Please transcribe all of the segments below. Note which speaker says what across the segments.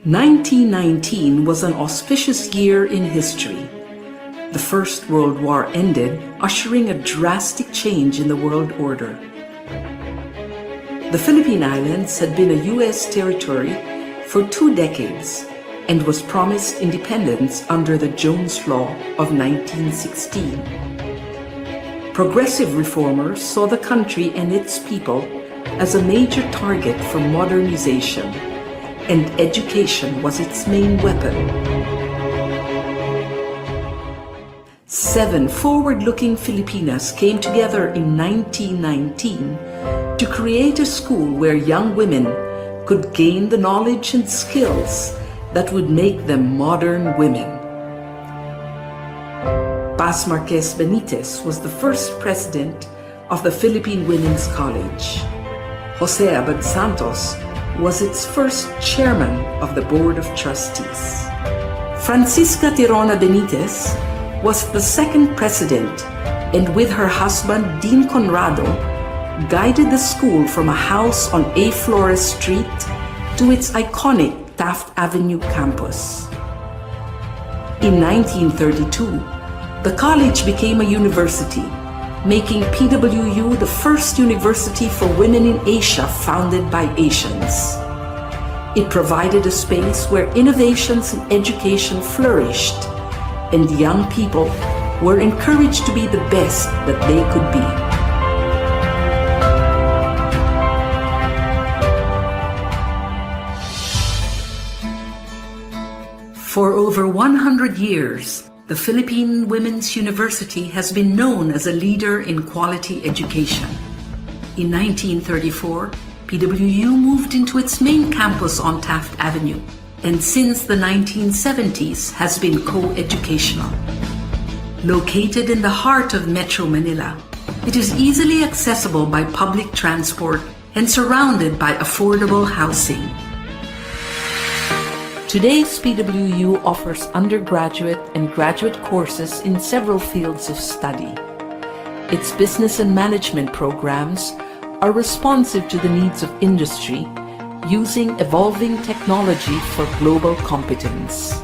Speaker 1: 1919 was an auspicious year in history. The First World War ended, ushering a drastic change in the world order. The Philippine Islands had been a U.S. territory for 2 decades and was promised independence under the Jones Law of 1916. Progressive reformers saw the country and its people as a major target for modernization, and education was its main weapon. 7 forward-looking Filipinas came together in 1919 to create a school where young women could gain the knowledge and skills that would make them modern women. Paz Marquez Benitez was the first president of the Philippine Women's College. Jose Abad Santos was its first chairman of the Board of Trustees. Francisca Tirona Benitez was the second president, and with her husband Dean Conrado, guided the school from a house on A. Flores Street to its iconic Taft Avenue campus. In 1932, the college became a university, making PWU the first university for women in Asia founded by Asians. It provided a space where innovations in education flourished, and young people were encouraged to be the best that they could be. For over 100 years, the Philippine Women's University has been known as a leader in quality education. In 1934, PWU moved into its main campus on Taft Avenue, and since the 1970s has been co-educational. Located in the heart of Metro Manila, it is easily accessible by public transport and surrounded by affordable housing. Today's PWU offers undergraduate and graduate courses in several fields of study. Its business and management programs are responsive to the needs of industry, using evolving technology for global competence.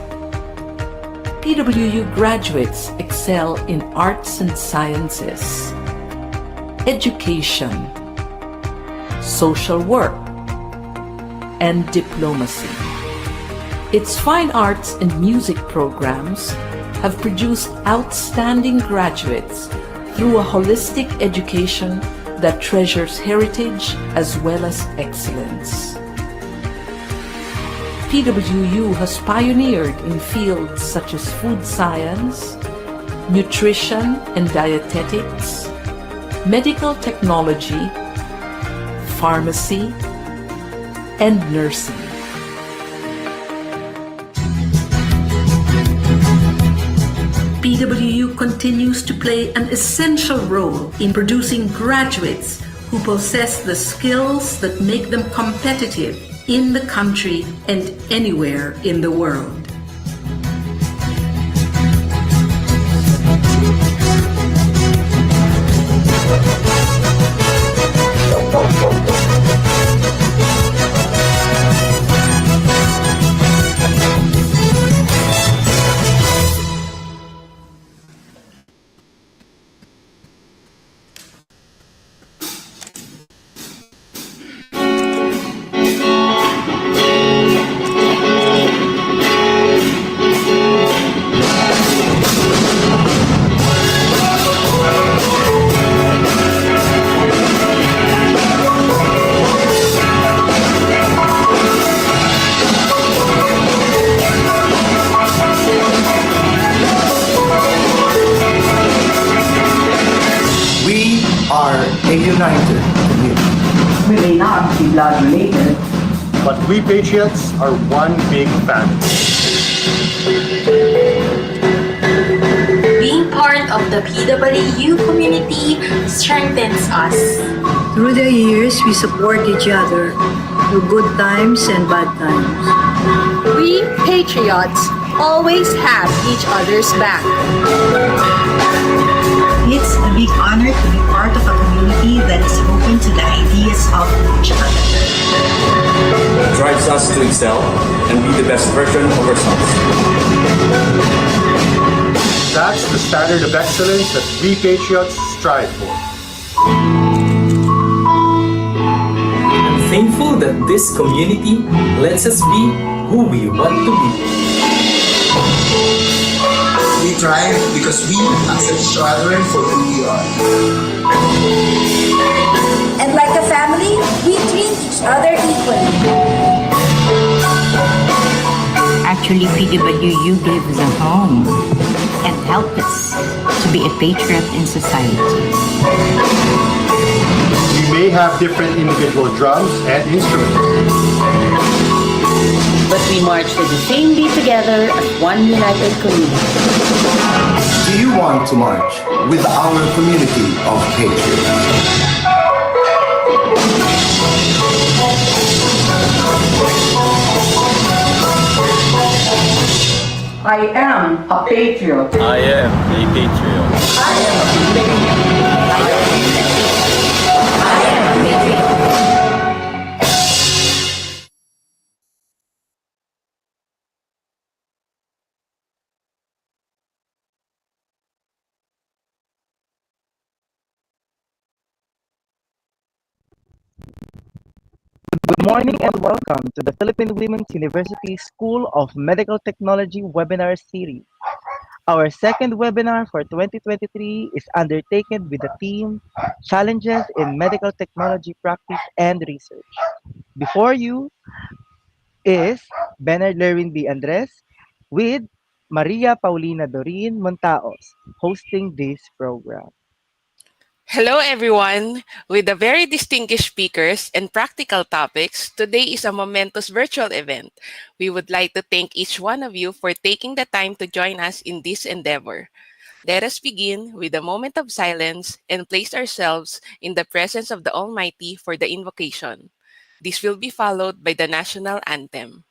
Speaker 1: PWU graduates excel in arts and sciences, education, social work, and diplomacy. Its fine arts and music programs have produced outstanding graduates through a holistic education that treasures heritage as well as excellence. PWU has pioneered in fields such as food science, nutrition and dietetics, medical technology, pharmacy, and nursing. PWU continues to play an essential role in producing graduates who possess the skills that make them competitive in the country and anywhere in the world.
Speaker 2: A united community.
Speaker 3: We may not be blood related,
Speaker 4: but we Patriots are one big family.
Speaker 5: Being part of the PWU community strengthens us.
Speaker 6: Through the years, we support each other through good times and bad times.
Speaker 7: We Patriots always have each other's back.
Speaker 8: It's a big honor to be part of a community community that is open to the ideas of each other.
Speaker 9: Drives us to excel and be the best version of ourselves.
Speaker 4: That's the standard of excellence that we Patriots strive for.
Speaker 10: I'm thankful that this community lets us be who we want to be.
Speaker 2: We thrive because we accept each other for who we are.
Speaker 11: And like a family, we treat each other equally.
Speaker 12: Actually, PWU gave us a home and helped us to be a patriot in society.
Speaker 4: We may have different individual drums and instruments,
Speaker 13: but we march to the same beat together as one united community.
Speaker 2: Do you want to march with our community of patriots?
Speaker 3: I am a patriot.
Speaker 10: I am a patriot.
Speaker 11: I am a patriot.
Speaker 14: Good morning and welcome to the Philippine Women's University School of Medical Technology webinar series. Our second webinar for 2023 is undertaken with the theme Challenges in Medical Technology Practice and Research. Before you is Bernard Lerwin B. Andres with Maria Paulina Dorin Montaos hosting this program.
Speaker 15: Hello everyone! With the very distinguished speakers and practical topics, today is a momentous virtual event. We would like to thank each one of you for taking the time to join us in this endeavor. Let us begin with a moment of silence and place ourselves in the presence of the Almighty for the invocation. This will be followed by the national anthem.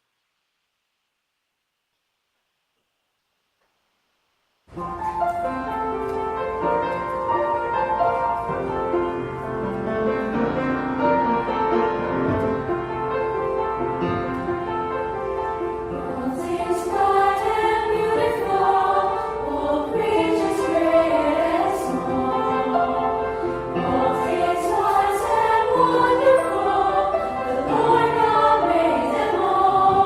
Speaker 11: Wonderful, the Lord God made them all.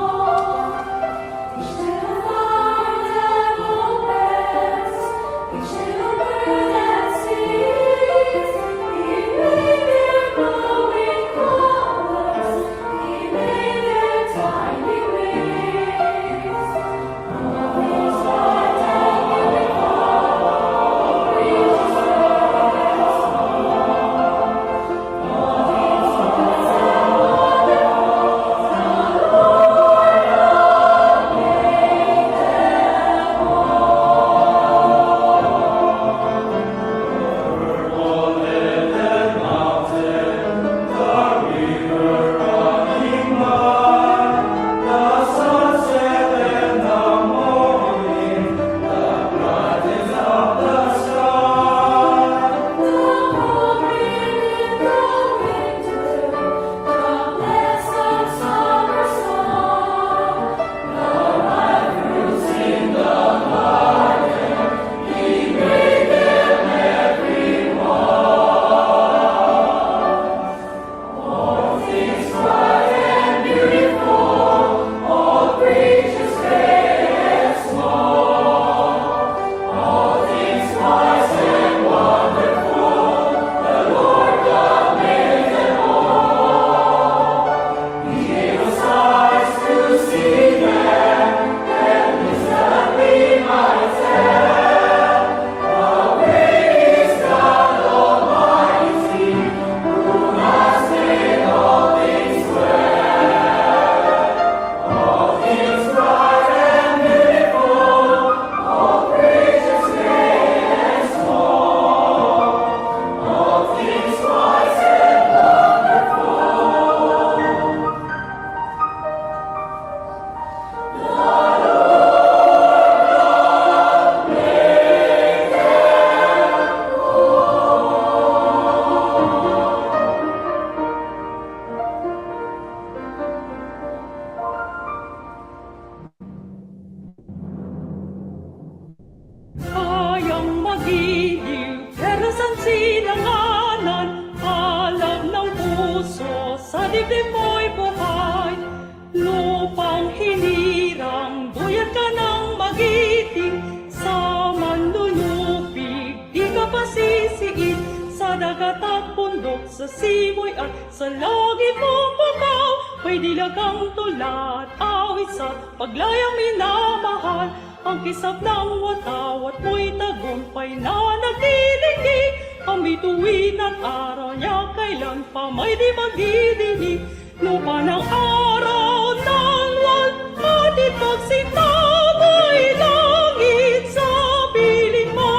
Speaker 16: dagat at bundok, sa simoy at sa langit mong bukaw. May dilagang tula at awit sa paglayang minamahal. Ang kisap ng watawat mo'y tagumpay na nagtitindig. Ang bituin at araw niya kailan pa may di magdidinig. Lupa ng araw ng walhati pagsitaboy langit sa piling mo.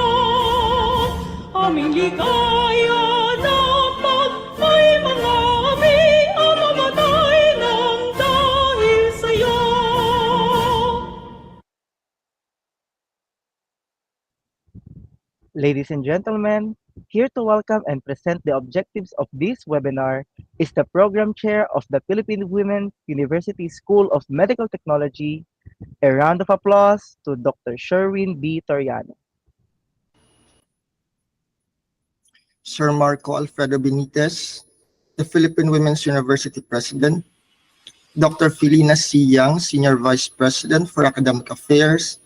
Speaker 16: Aming ligaya dapat may mga api ang mamatay ng dahil sa'yo.
Speaker 14: Ladies and gentlemen, here to welcome and present the objectives of this webinar is the Program Chair of the Philippine Women's University School of Medical Technology. A round of applause to Dr. Sherwin B. Toriano.
Speaker 17: Sir Marco Alfredo Benitez, the Philippine Women's University President, Dr. Felina C. Yang, Senior Vice President for Academic Affairs,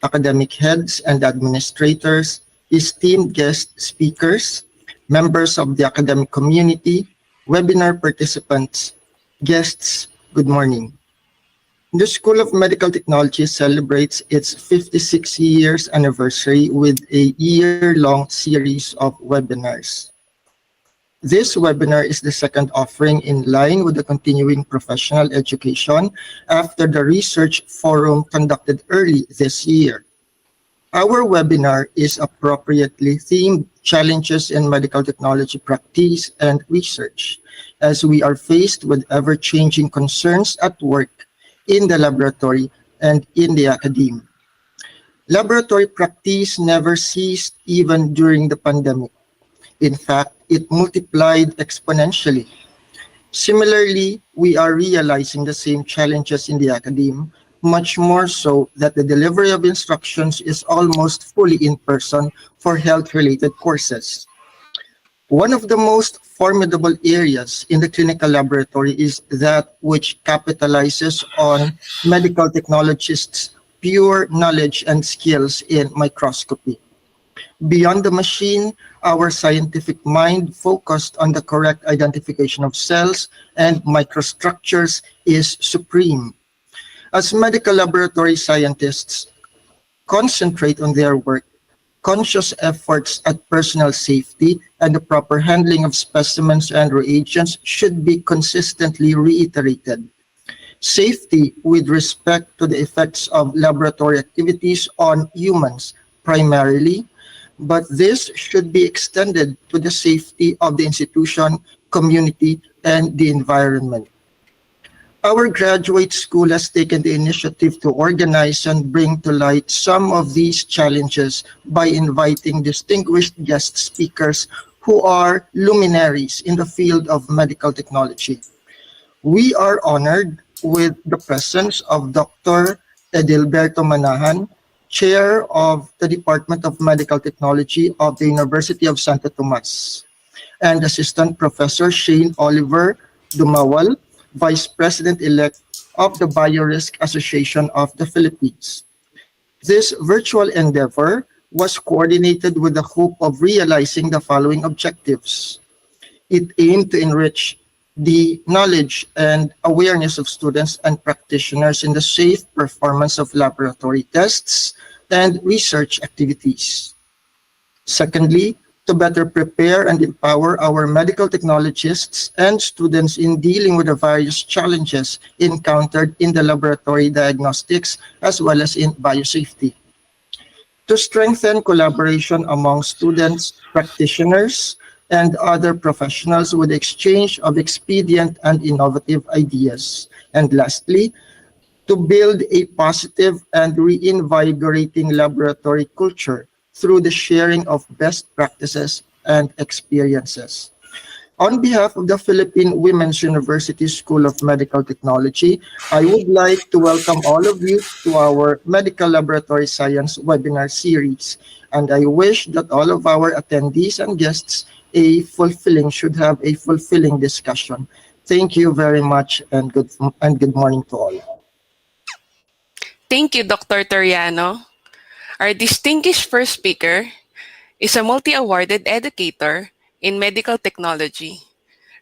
Speaker 17: academic heads and administrators, esteemed guest speakers, members of the academic community, webinar participants, guests, good morning. The School of Medical Technology celebrates its 56 years anniversary with a year-long series of webinars. This webinar is the second offering in line with the continuing professional education after the research forum conducted early this year. Our webinar is appropriately themed Challenges in Medical Technology Practice and Research, as we are faced with ever-changing concerns at work, in the laboratory, and in the academia. Laboratory practice never ceased even during the pandemic. In fact, it multiplied exponentially. Similarly, we are realizing the same challenges in the academia, much more so that the delivery of instructions is almost fully in person for health-related courses. One of the most formidable areas in the clinical laboratory is that which capitalizes on medical technologists' pure knowledge and skills in microscopy. Beyond the machine, our scientific mind focused on the correct identification of cells and microstructures is supreme. As medical laboratory scientists concentrate on their work, conscious efforts at personal safety and the proper handling of specimens and reagents should be consistently reiterated. Safety with respect to the effects of laboratory activities on humans primarily, but this should be extended to the safety of the institution, community, and the environment. Our graduate school has taken the initiative to organize and bring to light some of these challenges by inviting distinguished guest speakers who are luminaries in the field of medical technology. We are honored with the presence of Dr. Edilberto Manahan, Chair of the Department of Medical Technology of the University of Santo Tomas, and Assistant Professor Shane Oliver Dumawal, Vice President-elect of the Biorisk Association of the Philippines. This virtual endeavor was coordinated with the hope of realizing the following objectives. It aimed to enrich the knowledge and awareness of students and practitioners in the safe performance of laboratory tests and research activities. Secondly, to better prepare and empower our medical technologists and students in dealing with the various challenges encountered in the laboratory diagnostics as well as in biosafety. To strengthen collaboration among students, practitioners, and other professionals with exchange of expedient and innovative ideas. And lastly, to build a positive and reinvigorating laboratory culture through the sharing of best practices and experiences. On behalf of the Philippine Women's University School of Medical Technology, I would like to welcome all of you to our Medical Laboratory Science webinar series. And I wish that all of our attendees and guests should have a fulfilling discussion. Thank you very much and good morning to all.
Speaker 15: Thank you, Dr. Toriano. Our distinguished first speaker is a multi-awarded educator in medical technology.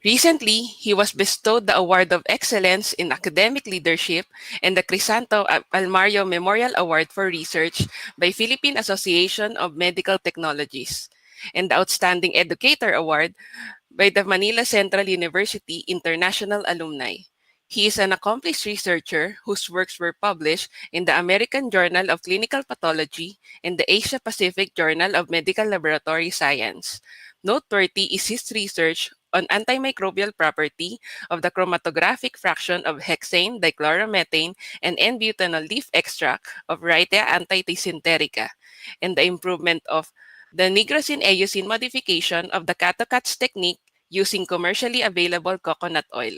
Speaker 15: Recently, he was bestowed the Award of Excellence in Academic Leadership and the Crisanto Almario Memorial Award for Research by Philippine Association of Medical Technologies, and the Outstanding Educator Award by the Manila Central University International Alumni. He is an accomplished researcher whose works were published in the American Journal of Clinical Pathology and the Asia Pacific Journal of Medical Laboratory Science. Noteworthy is his research on antimicrobial property of the chromatographic fraction of hexane, dichloromethane, and N-butanol leaf extract of Rhytia antithysenterica, and the improvement of the nigrosin-eosin modification of the Catocats technique using commercially available coconut oil.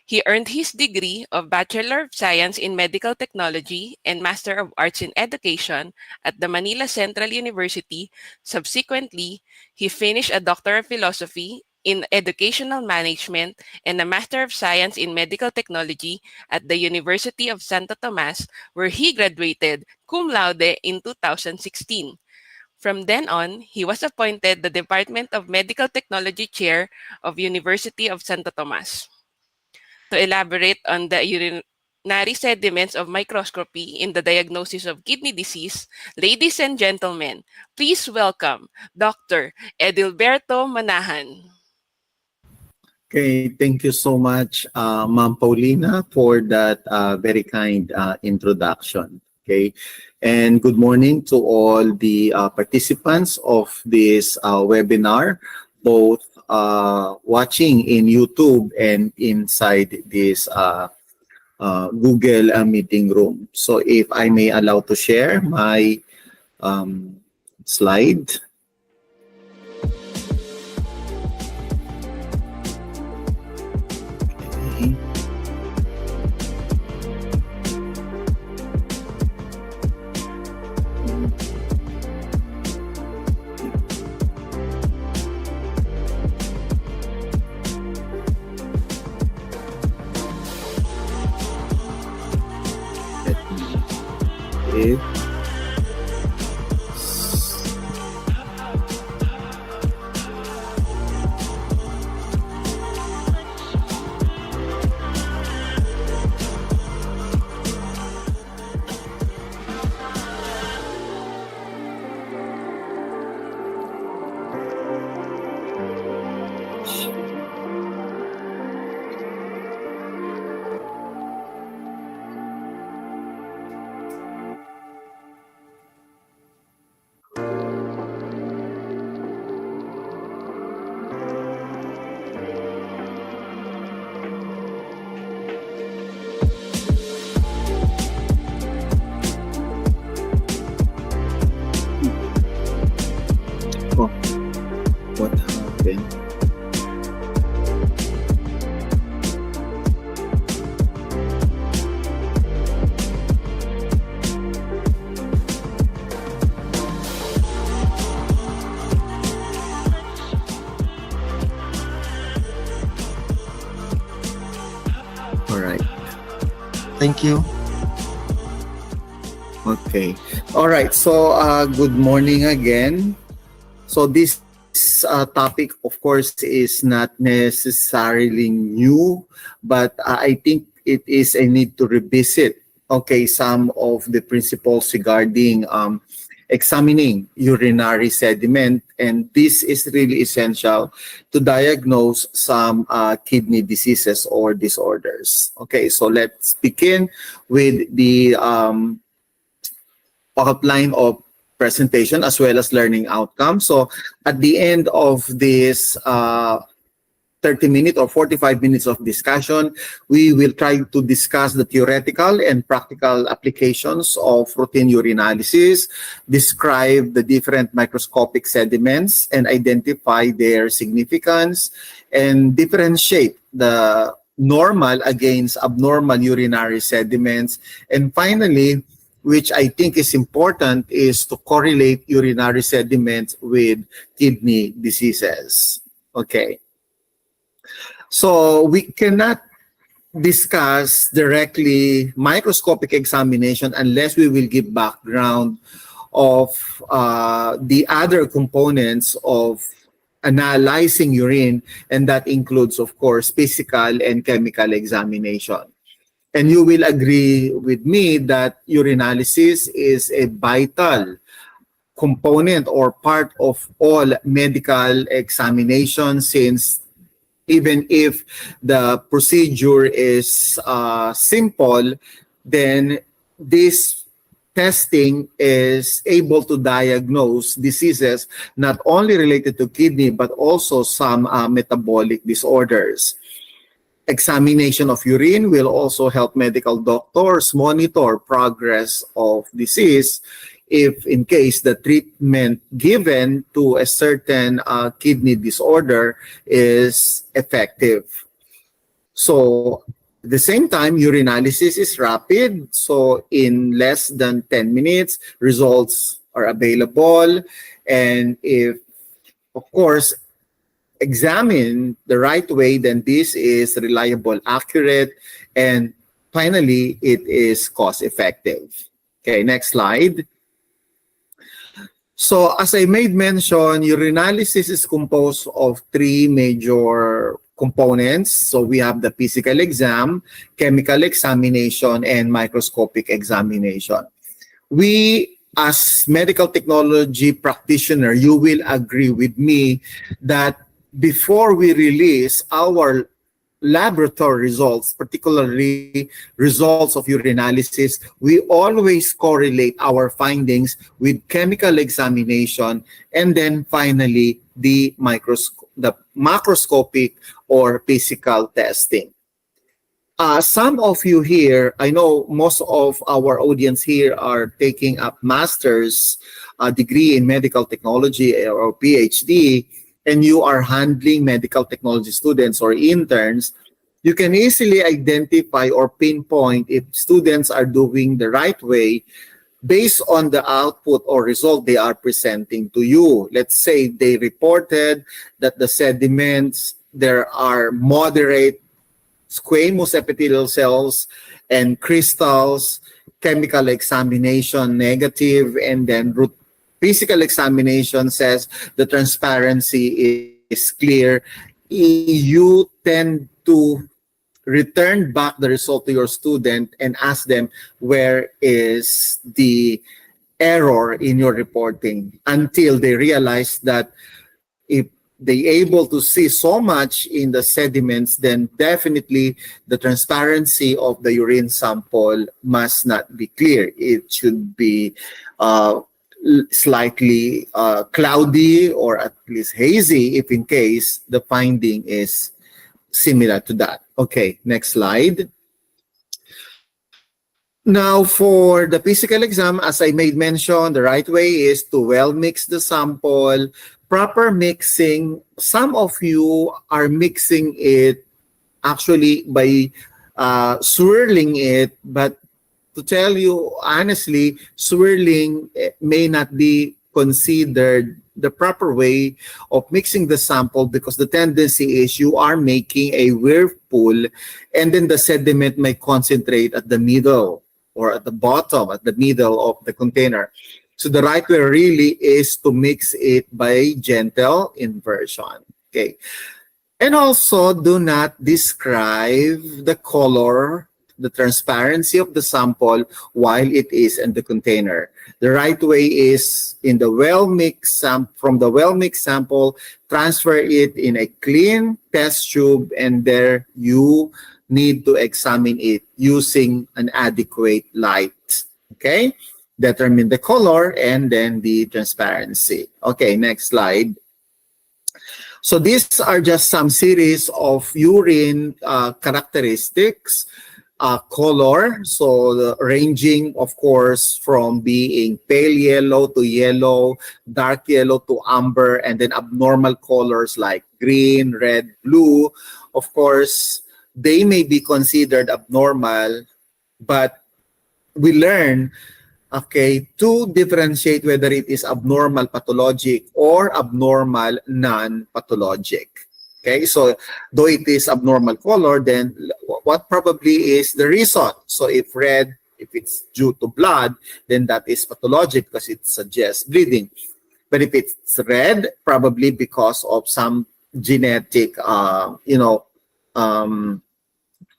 Speaker 15: He earned his degree of Bachelor of Science in Medical Technology and Master of Arts in Education at the Manila Central University. Subsequently, he finished a Doctor of Philosophy in Educational Management and a Master of Science in Medical Technology at the University of Santo Tomas, where he graduated cum laude in 2016. From then on, he was appointed the Department of Medical Technology Chair of University of Santo Tomas. To elaborate on the urinary sediments of microscopy in the diagnosis of kidney disease, ladies and gentlemen, please welcome Dr. Edilberto Manahan.
Speaker 18: Okay, thank you so much, Ma'am Paulina, for that very kind introduction. Okay, and good morning to all the participants of this webinar, both watching in YouTube and inside this Google meeting room. So if I may allow to share my slide. Okay. Okay. Oh, what happened? All right.
Speaker 17: Thank you.
Speaker 18: Okay. All right. So, good morning again. So this topic, of course, is not necessarily new, but I think it is a need to revisit, okay, some of the principles regarding examining urinary sediment, and this is really essential to diagnose some kidney diseases or disorders. Okay, so let's begin with the outline of presentation as well as learning outcomes. So at the end of this 30-minute or 45 minutes of discussion, we will try to discuss the theoretical and practical applications of routine urinalysis, describe the different microscopic sediments and identify their significance, and differentiate the normal against abnormal urinary sediments, and finally, which I think is important, is to correlate urinary sediments with kidney diseases. Okay. So we cannot discuss directly microscopic examination unless we will give background of the other components of analyzing urine, and that includes, of course, physical and chemical examination. And you will agree with me that urinalysis is a vital component or part of all medical examination, since even if the procedure is simple, then this testing is able to diagnose diseases not only related to kidney but also some metabolic disorders. Examination of urine will also help medical doctors monitor progress of disease if in case the treatment given to a certain kidney disorder is effective. So at the same time, urinalysis is rapid. So in less than 10 minutes, results are available. And if, of course, examined the right way, then this is reliable, accurate, and finally, it is cost effective. Okay, next slide. So as I made mention, urinalysis is composed of three major components. So we have the physical exam, chemical examination, and microscopic examination. We, as medical technology practitioner, you will agree with me that before we release our laboratory results, particularly results of urinalysis, we always correlate our findings with chemical examination, and then finally the macroscopic or physical testing. Some of you here, I know most of our audience here are taking up master's degree in medical technology or PhD, and you are handling medical technology students or interns. You can easily identify or pinpoint if students are doing the right way based on the output or result they are presenting to you. Let's say they reported that the sediments, there are moderate squamous epithelial cells and crystals, chemical examination negative, and then physical examination says the transparency is clear. You tend to return back the result to your student and ask them where is the error in your reporting, until they realize that if they able to see so much in the sediments, then definitely the transparency of the urine sample must not be clear. It should be slightly cloudy or at least hazy if in case the finding is similar to that. Okay, next slide. Now for the physical exam, as I made mention, the right way is to well mix the sample. Proper mixing, some of you are mixing it actually by swirling it, but to tell you honestly, swirling may not be considered the proper way of mixing the sample, because the tendency is you are making a whirlpool and then the sediment may concentrate at the middle or at the bottom, at the middle of the container. So the right way really is to mix it by gentle inversion. Okay. And also do not describe the color, the transparency of the sample while it is in the container. The right way is in the well-mixed from the well-mixed sample, transfer it in a clean test tube, and there you need to examine it using an adequate light. Okay? Determine the color and then the transparency. Okay, next slide. So these are just some series of urine characteristics. Color, so the ranging, of course, from being pale yellow to yellow, dark yellow to amber, and then abnormal colors like green, red, blue. Of course, they may be considered abnormal, but we learn, okay, to differentiate whether it is abnormal pathologic or abnormal non-pathologic. Okay, so though it is abnormal color, then what probably is the reason? So if red, if it's due to blood, then that is pathologic because it suggests bleeding. But if it's red, probably because of some genetic,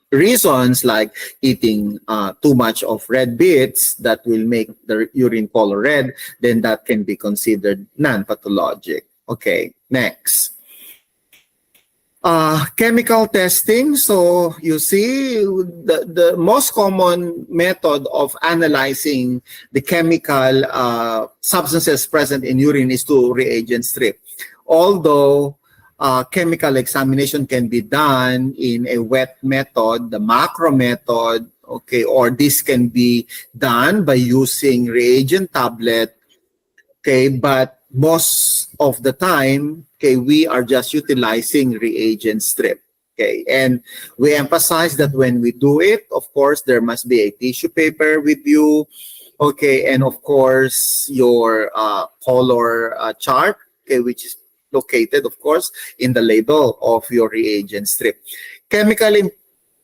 Speaker 18: reasons like eating too much of red beets that will make the urine color red, then that can be considered non-pathologic. Okay, next. Chemical testing. So you see, the most common method of analyzing the chemical substances present in urine is to reagent strip. Although chemical examination can be done in a wet method, the macro method, okay, or this can be done by using reagent tablet, okay, but most of the time, okay, we are just utilizing reagent strip, okay, and we emphasize that when we do it, of course, there must be a tissue paper with you, okay, and of course, your color chart, okay, which is located, of course, in the label of your reagent strip. Chemical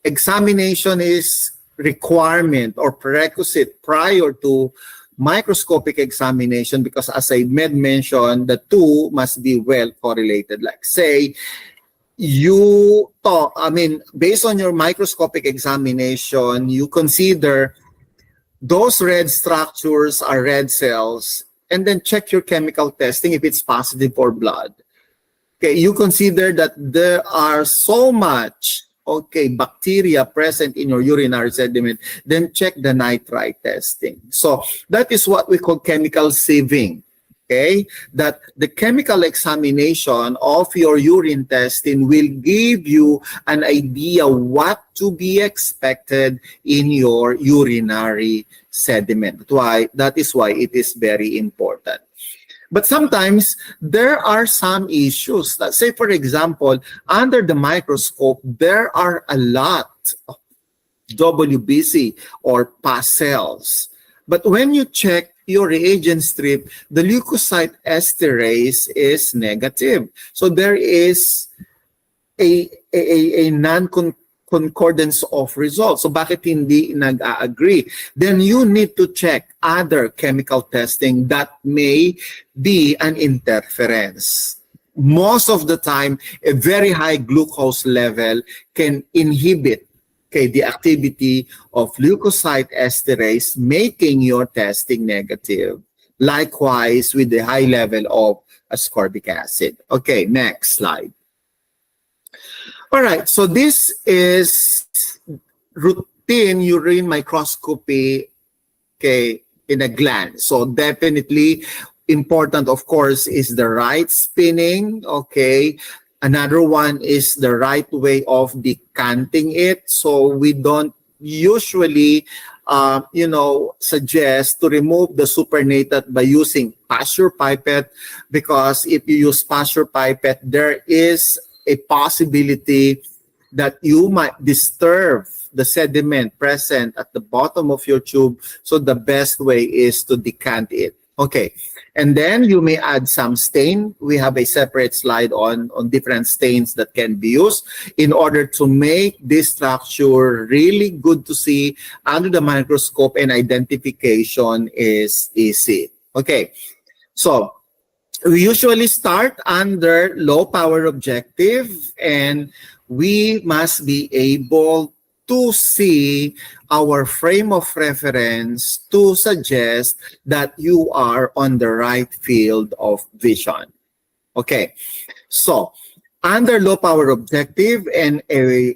Speaker 18: examination is requirement or prerequisite prior to microscopic examination because, as I mentioned, the two must be well correlated. Like, say, based on your microscopic examination, you consider those red structures are red cells, and then check your chemical testing if it's positive for blood. Okay, you consider that there are so much bacteria present in your urinary sediment, then check the nitrite testing. So that is what we call chemical sieving. Okay, that the chemical examination of your urine testing will give you an idea what to be expected in your urinary sediment. That is why it is very important. But sometimes there are some issues. Let's say, for example, under the microscope, there are a lot of WBC or pus cells. But when you check your reagent strip, the leukocyte esterase is negative. So there is a non-concordance of results. So bakit hindi nag-agree? Then you need to check other chemical testing that may be an interference. Most of the time, a very high glucose level can inhibit the activity of leukocyte esterase, making your testing negative. Likewise, with the high level of ascorbic acid. Okay, next slide. All right, so this is routine urine microscopy, okay, in a glance. So definitely important, of course, is the right spinning, okay. Another one is the right way of decanting it. So we don't usually, suggest to remove the supernatant by using Pasteur pipette, because if you use Pasteur pipette, there is a possibility that you might disturb the sediment present at the bottom of your tube. So the best way is to decant it. Okay, and then you may add some stain. We have a separate slide on different stains that can be used in order to make this structure really good to see under the microscope, and identification is easy. Okay, so we usually start under low power objective, and we must be able to see our frame of reference to suggest that you are on the right field of vision. Okay, so under low power objective and a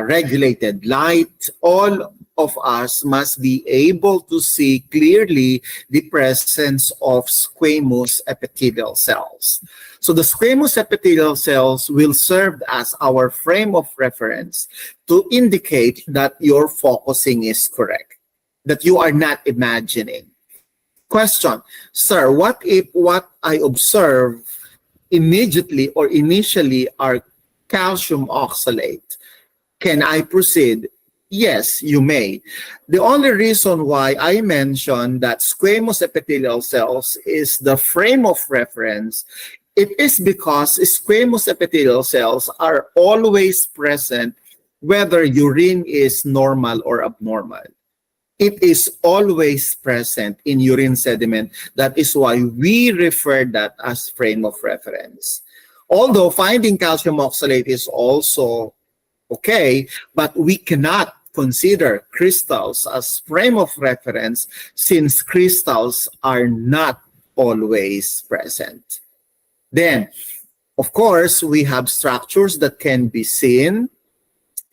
Speaker 18: regulated light, all of us must be able to see clearly the presence of squamous epithelial cells. So the squamous epithelial cells will serve as our frame of reference to indicate that your focusing is correct, that you are not imagining. Question, sir, what if what I observe immediately or initially are calcium oxalate? Can I proceed? Yes, you may. The only reason why I mentioned that squamous epithelial cells is the frame of reference, it is because squamous epithelial cells are always present whether urine is normal or abnormal. It is always present in urine sediment. That is why we refer that as frame of reference. Although finding calcium oxalate is also okay, but we cannot consider crystals as frame of reference since crystals are not always present. Then, of course, we have structures that can be seen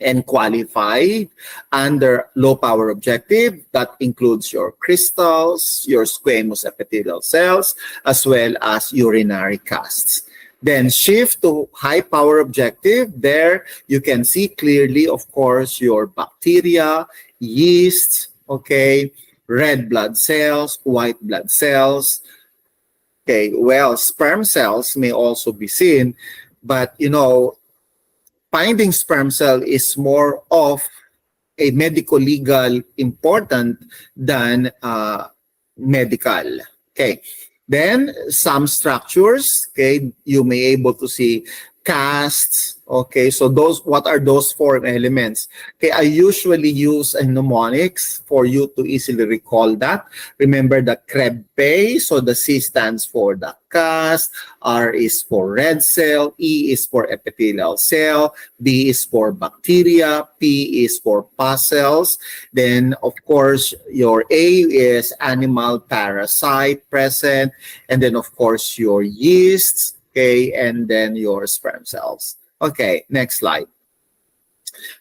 Speaker 18: and qualified under low power objective. That includes your crystals, your squamous epithelial cells, as well as urinary casts. Then shift to high power objective. There you can see clearly, of course, your bacteria, yeast, okay, red blood cells, white blood cells. Okay, well, sperm cells may also be seen, but you know, finding sperm cell is more of a medico-legal important than medical. Okay. Then some structures, okay, you may able to see casts. Okay, so those, what are those form elements? Okay, I usually use a mnemonics for you to easily recall that. Remember the Krebs, so the C stands for the cast, R is for red cell, E is for epithelial cell, B is for bacteria, P is for pus cells. Then, of course, your A is animal parasite present, and then, of course, your yeasts, okay, and then your sperm cells. Okay, next slide.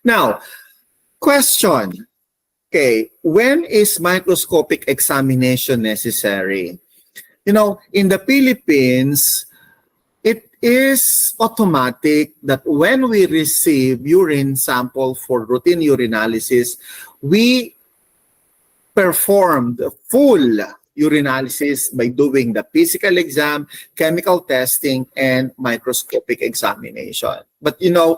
Speaker 18: Now, question. Okay, when is microscopic examination necessary? You know, in the Philippines, it is automatic that when we receive urine sample for routine urinalysis, we perform the full urinalysis by doing the physical exam, chemical testing, and microscopic examination. But you know,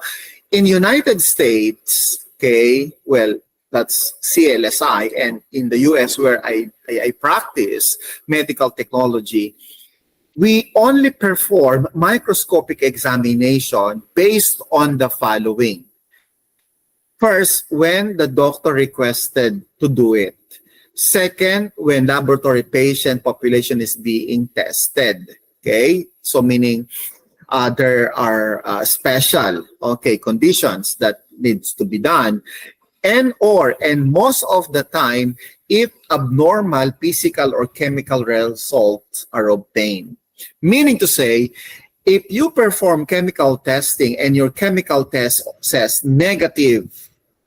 Speaker 18: in United States, okay, well, that's CLSI, and in the US where I practice medical technology, we only perform microscopic examination based on the following. First, when the doctor requested to do it. Second, when laboratory patient population is being tested, okay? So meaning there are special, okay, conditions that needs to be done. And most of the time, if abnormal physical or chemical results are obtained. Meaning to say, if you perform chemical testing and your chemical test says negative,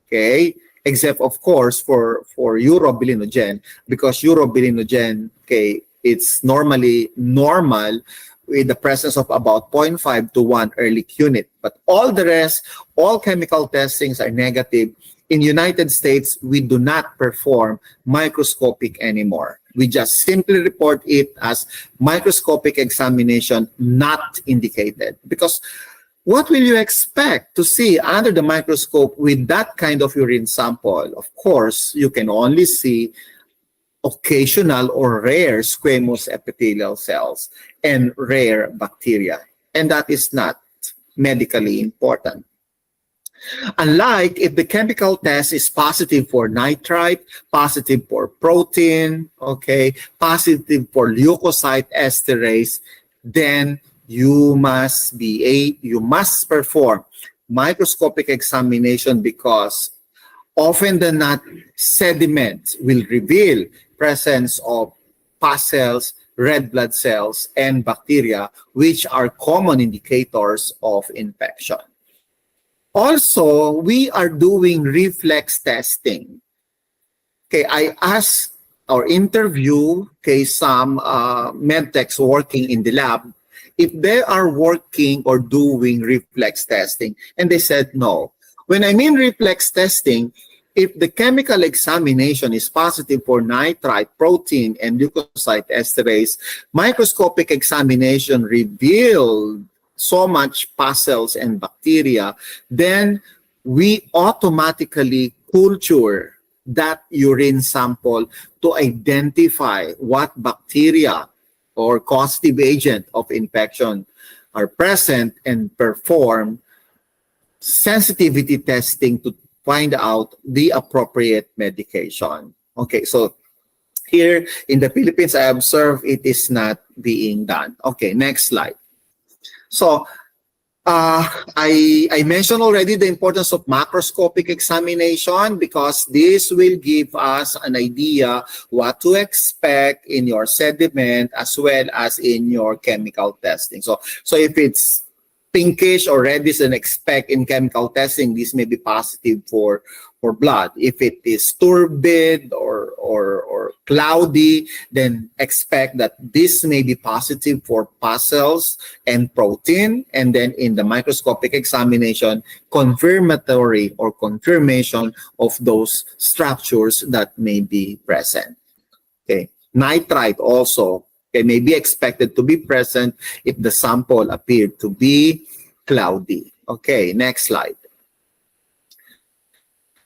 Speaker 18: okay, except of course for urobilinogen, because urobilinogen, okay, it's normally normal with the presence of about 0.5 to 1 Ehrlich unit. But all the rest, all chemical testings are negative. In United States, we do not perform microscopic anymore. We just simply report it as microscopic examination not indicated. Because what will you expect to see under the microscope with that kind of urine sample? Of course, you can only see occasional or rare squamous epithelial cells and rare bacteria. And that is not medically important. Unlike if the chemical test is positive for nitrite, positive for protein, okay, positive for leukocyte esterase, then you must perform microscopic examination because often than not, sediment will reveal presence of pus cells, red blood cells, and bacteria, which are common indicators of infection. Also, we are doing reflex testing. Okay, I asked or interview, okay, some medtechs working in the lab if they are working or doing reflex testing, and they said no. When I mean reflex testing, if the chemical examination is positive for nitrite, protein, and leukocyte esterase, microscopic examination revealed so much pus cells and bacteria, then we automatically culture that urine sample to identify what bacteria or causative agent of infection are present and perform sensitivity testing to find out the appropriate medication. Okay, so here in the Philippines, I observe it is not being done. Okay, next slide. So I mentioned already the importance of macroscopic examination because this will give us an idea what to expect in your sediment as well as in your chemical testing. So if it's pinkish or reddish and expect in chemical testing, this may be positive for blood. If it is turbid or cloudy, then expect that this may be positive for pus cells and protein. And then in the microscopic examination, confirmatory or confirmation of those structures that may be present. Okay, nitrite also may be expected to be present if the sample appeared to be cloudy. Okay, next slide.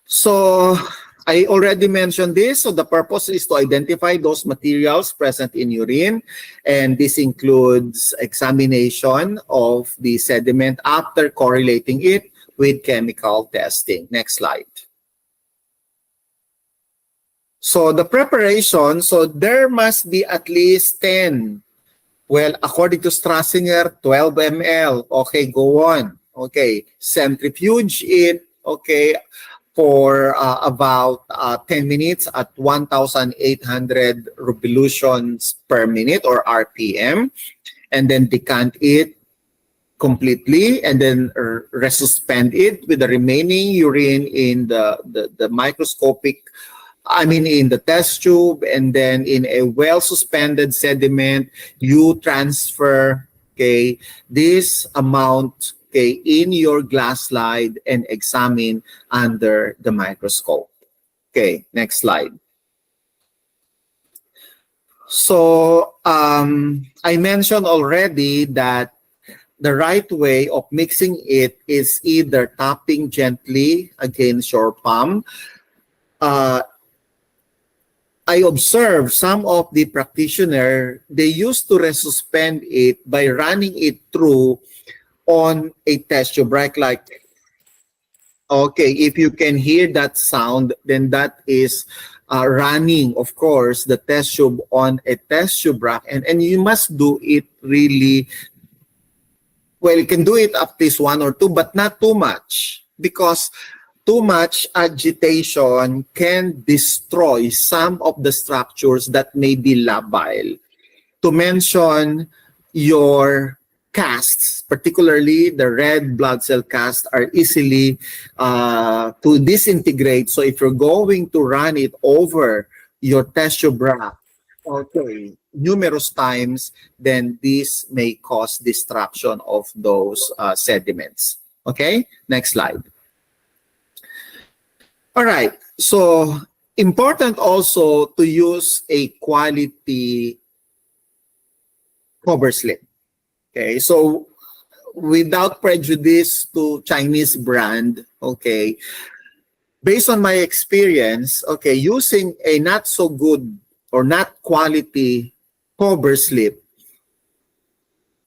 Speaker 18: So I already mentioned this. So the purpose is to identify those materials present in urine. And this includes examination of the sediment after correlating it with chemical testing. Next slide. So the preparation, so there must be at least 10. Well, according to Strassinger, 12 ml. Okay, go on. Okay, centrifuge it. Okay, for about 10 minutes at 1,800 revolutions per minute or RPM, and then decant it completely, and then resuspend it with the remaining urine in the microscopic, in the test tube, and then in a well-suspended sediment, you transfer, okay, this amount, okay, in your glass slide and examine under the microscope. Okay, next slide. So I mentioned already that the right way of mixing it is either tapping gently against your palm. I observed some of the practitioners, they used to resuspend it by running it through on a test tube, right? Like, okay, if you can hear that sound, then that is running, of course, the test tube on a test tube rack. And you must do it really, well, you can do it up to 1 or 2, but not too much, because too much agitation can destroy some of the structures that may be labile. To mention, your casts, particularly the red blood cell casts, are easily to disintegrate. So if you're going to run it over your test tube rack, okay, numerous times, then this may cause destruction of those sediments. Okay, next slide. All right, so important also to use a quality cover slip. Okay, so without prejudice to Chinese brand, okay, based on my experience, okay, using a not so good or not quality cover slip,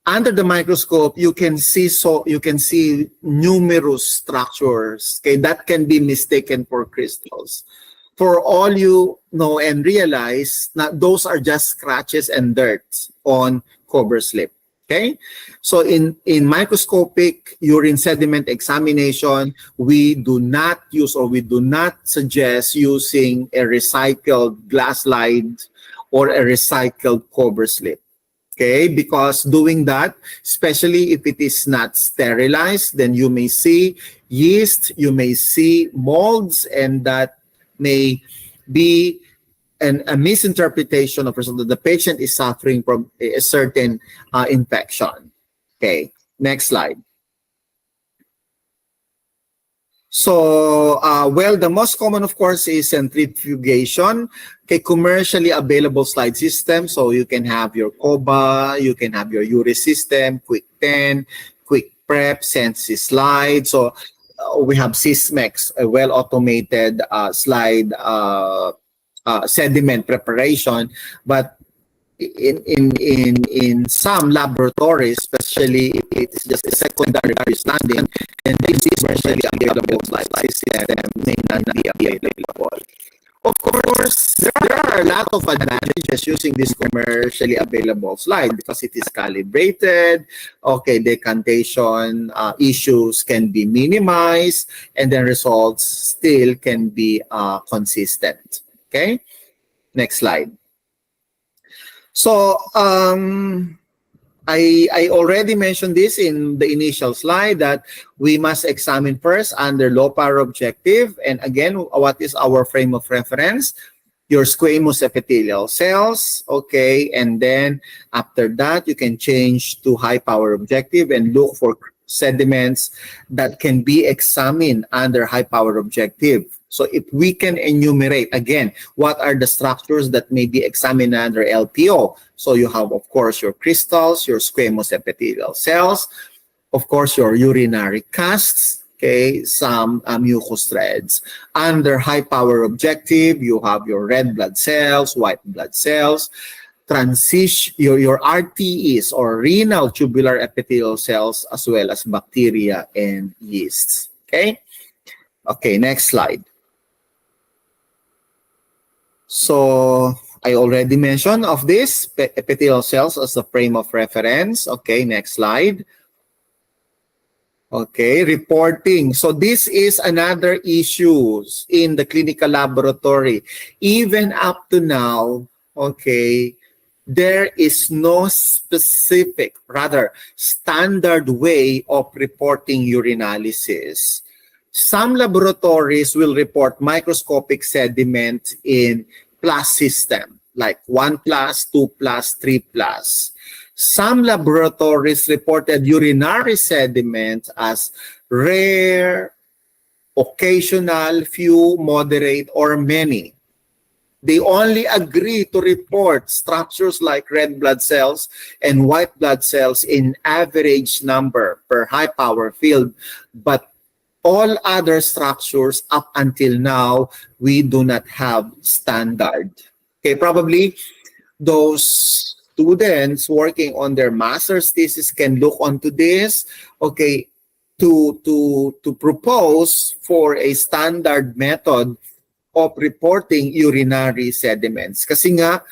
Speaker 18: under the microscope, you can see numerous structures, okay, that can be mistaken for crystals. For all you know and realize, those are just scratches and dirt on cover slip. Okay, so in microscopic urine sediment examination, we do not use or we do not suggest using a recycled glass slide or a recycled cover slip. Okay, because doing that, especially if it is not sterilized, then you may see yeast, you may see molds, and that may be a misinterpretation of that the patient is suffering from a certain infection. Okay, next slide. So, well, the most common, of course, is centrifugation. Okay, commercially available slide system. So you can have your COBA, you can have your URI system, Quick 10, Quick Prep, Sensi slide. So we have Sysmex, a well-automated slide sediment preparation. But in some laboratories, especially if it's just a secondary understanding, and this is commercially available slide system may not be available. Of course, There are a lot of advantages using this commercially available slide because it is calibrated. Okay, decantation issues can be minimized, and then results still can be consistent. Okay, next slide. So I already mentioned this in the initial slide that we must examine first under low power objective. And again, what is our frame of reference? Your squamous epithelial cells, okay? And then after that, you can change to high power objective and look for sediments that can be examined under high power objective. So if we can enumerate, again, what are the structures that may be examined under LPO? So you have, of course, your crystals, your squamous epithelial cells, of course, your urinary casts, okay, some mucous threads. Under high power objective, you have your red blood cells, white blood cells, your RTEs or renal tubular epithelial cells, as well as bacteria and yeasts. Okay? Okay, next slide. So I already mentioned of this epithelial cells as the frame of reference. Okay, next slide. Okay, reporting. So this is another issue in the clinical laboratory. Even up to now, okay, there is no specific, rather standard way of reporting urinalysis. Some laboratories will report microscopic sediment in plus system, like 1+, 2+, 3+. Some laboratories reported urinary sediment as rare, occasional, few, moderate, or many. They only agree to report structures like red blood cells and white blood cells in average number per high power field, but all other structures up until now, we do not have standard. Okay, probably those students working on their master's thesis can look onto this, okay, to propose for a standard method of reporting urinary sediments. Kasi nga,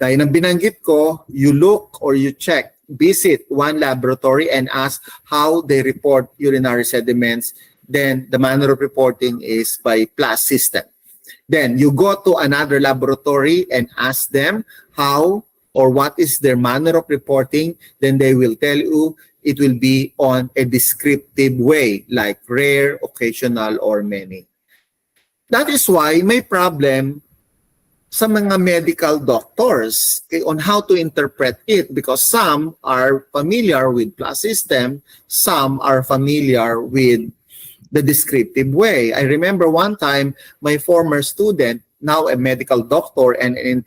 Speaker 18: dahil nang binanggit ko, you look or you check, visit one laboratory and ask how they report urinary sediments. Then the manner of reporting is by plus system. Then you go to another laboratory and ask them how or what is their manner of reporting. Then they will tell you it will be on a descriptive way, like rare, occasional, or many. That is why may problem sa mga medical doctors on how to interpret it, because some are familiar with plus system, some are familiar with the descriptive way. I remember one time, my former student, now a medical doctor and an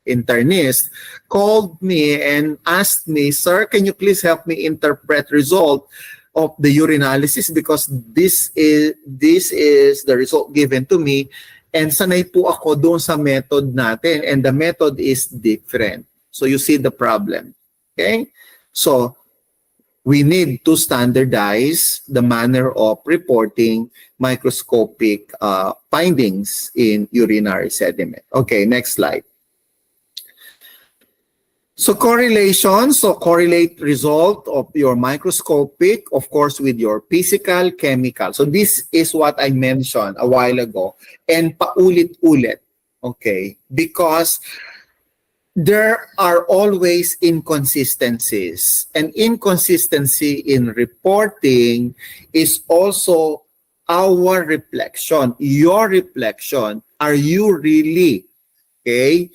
Speaker 18: internist, called me and asked me, "Sir, can you please help me interpret result of the urinalysis because this is the result given to me, and sanay po ako doon sa method natin, and the method is different." So you see the problem. Okay? So we need to standardize the manner of reporting microscopic findings in urinary sediment. Okay, next slide. So correlation, so correlate result of your microscopic, of course, with your physical, chemical. So this is what I mentioned a while ago, and paulit-ulit, okay? Because there are always inconsistencies, and inconsistency in reporting is also our reflection, your reflection. Are you really, okay,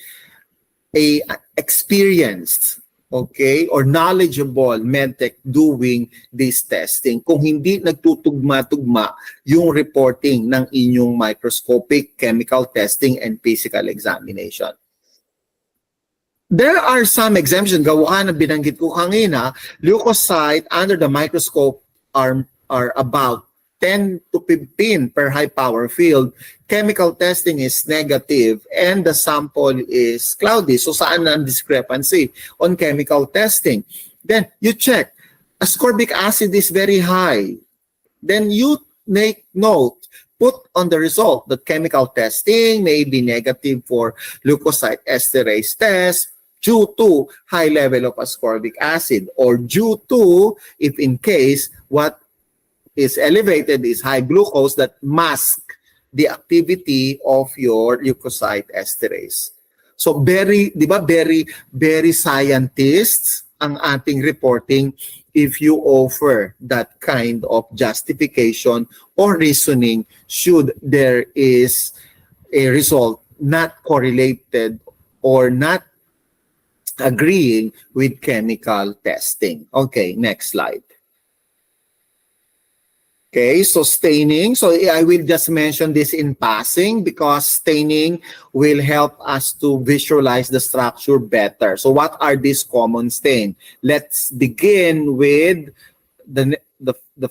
Speaker 18: a experienced, okay, or knowledgeable medtech doing this testing? Kung hindi nagtutugma-tugma yung reporting ng inyong microscopic, chemical testing, and physical examination. There are some exemptions. Gawa na binanggit ko kanina, leukocyte under the microscope are about 10 to 15 per high power field. Chemical testing is negative and the sample is cloudy. So saan ang discrepancy on chemical testing? Then you check, ascorbic acid is very high. Then you make note, put on the result that chemical testing may be negative for leukocyte esterase test due to high level of ascorbic acid, or due to, if in case what is elevated is high glucose that mask the activity of your leukocyte esterase. So very scientists ang ating reporting if you offer that kind of justification or reasoning should there is a result not correlated or not agreeing with chemical testing. Okay, next slide. Okay, so staining. So I will just mention this in passing because staining will help us to visualize the structure better. So what are these common stains? Let's begin with the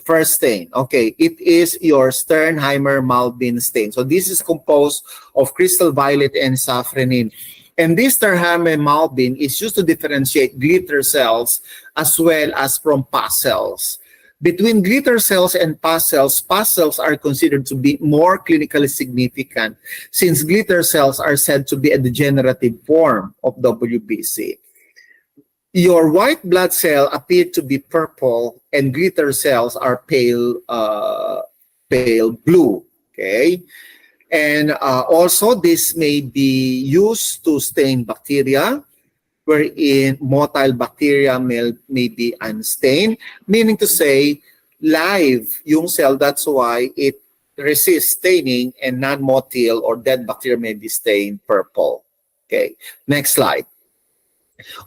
Speaker 18: first stain. Okay, it is your Sternheimer-Malbin stain. So this is composed of crystal violet and safranin. And this Sternheimer-Malbin is used to differentiate glitter cells as well as from pus cells. Between glitter cells and pus cells are considered to be more clinically significant since glitter cells are said to be a degenerative form of WBC. Your white blood cell appear to be purple and glitter cells are pale blue. Okay, and also this may be used to stain bacteria, wherein motile bacteria may be unstained, meaning to say live yung cell, that's why it resists staining, and non-motile or dead bacteria may be stained purple. Okay, next slide.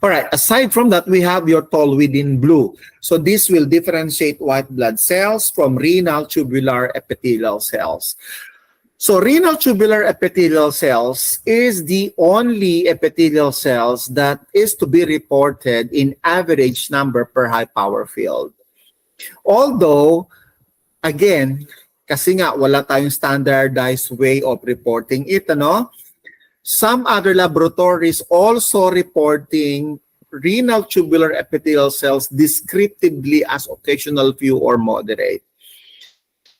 Speaker 18: All right, aside from that, we have your toluidine blue. So this will differentiate white blood cells from renal tubular epithelial cells. So renal tubular epithelial cells is the only epithelial cells that is to be reported in average number per high power field. Although, again, kasi nga wala tayong standardized way of reporting it, ano? Some other laboratories also reporting renal tubular epithelial cells descriptively as occasional few or moderate.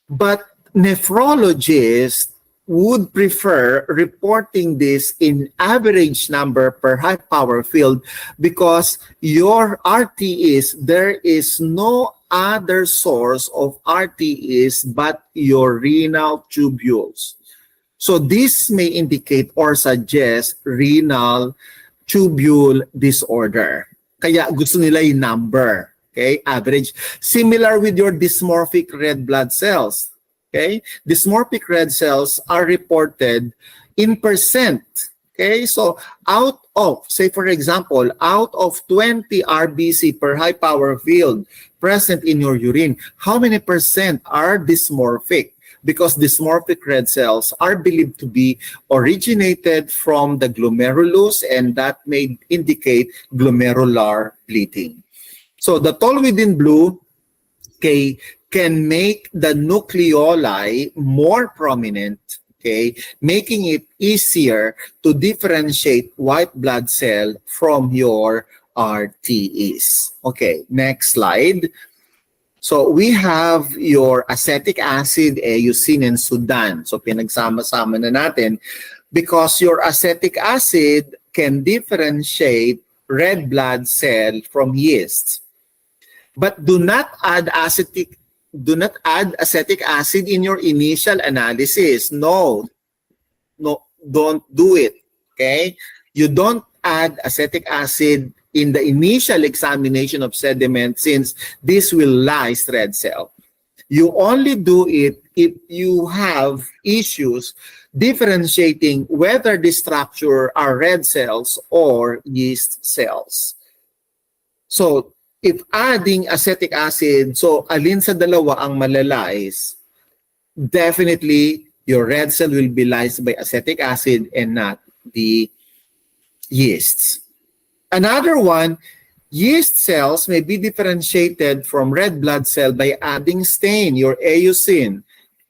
Speaker 18: But nephrologists would prefer reporting this in average number per high power field because your RTEs, there is no other source of RTEs but your renal tubules. So this may indicate or suggest renal tubule disorder. Kaya gusto nila yung number. Okay, average. Similar with your dysmorphic red blood cells. Okay, dysmorphic red cells are reported in percent. Okay, so out of, say for example, out of 20 RBC per high power field present in your urine, how many percent are dysmorphic? Because dysmorphic red cells are believed to be originated from the glomerulus, and that may indicate glomerular bleeding. So the toluidine blue can make the nucleoli more prominent, okay, making it easier to differentiate white blood cell from your RTEs. Okay, next slide. So we have your acetic acid, eosin, and Sudan. So pinagsama-sama na natin because your acetic acid can differentiate red blood cell from yeast. But do not add acetic acid in your initial analysis. No, don't do it. Okay? You don't add acetic acid in the initial examination of sediment since this will lyse red cell. You only do it if you have issues differentiating whether the structure are red cells or yeast cells. So, if adding acetic acid, so alin sa dalawa ang malalais, definitely your red cell will be lysed by acetic acid and not the yeasts. Another one, yeast cells may be differentiated from red blood cell by adding stain, your eosin.